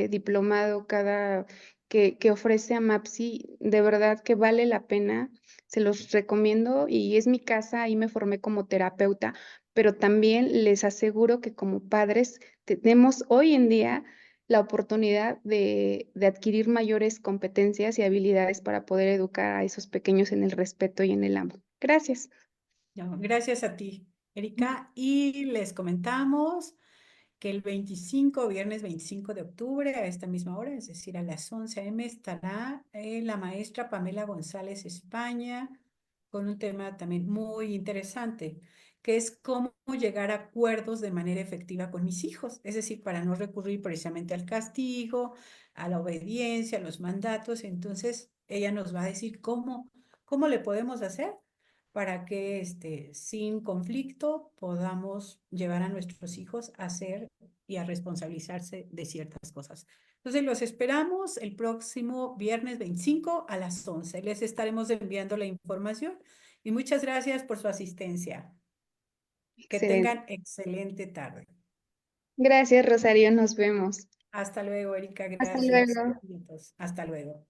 diplomado, que ofrece AMAPSI, de verdad que vale la pena. Se los recomiendo y es mi casa, ahí me formé como terapeuta, pero también les aseguro que como padres tenemos hoy en día la oportunidad de adquirir mayores competencias y habilidades para poder educar a esos pequeños en el respeto y en el amor. Gracias. No, gracias a ti, Erika. Y les comentamos que el 25, viernes 25 de octubre, a esta misma hora, es decir, a las 11 a.m., estará la maestra Pamela González España con un tema también muy interesante, que es cómo llegar a acuerdos de manera efectiva con mis hijos, es decir, para no recurrir precisamente al castigo, a la obediencia, a los mandatos. Entonces, ella nos va a decir cómo le podemos hacer para que sin conflicto podamos llevar a nuestros hijos a hacer y a responsabilizarse de ciertas cosas. Entonces, los esperamos el próximo viernes 25 a las 11. Les estaremos enviando la información y muchas gracias por su asistencia. Que Excelente. tengan excelente tarde. Gracias, Rosario, nos vemos. Hasta luego, Erika, Hasta gracias. luego. Hasta luego.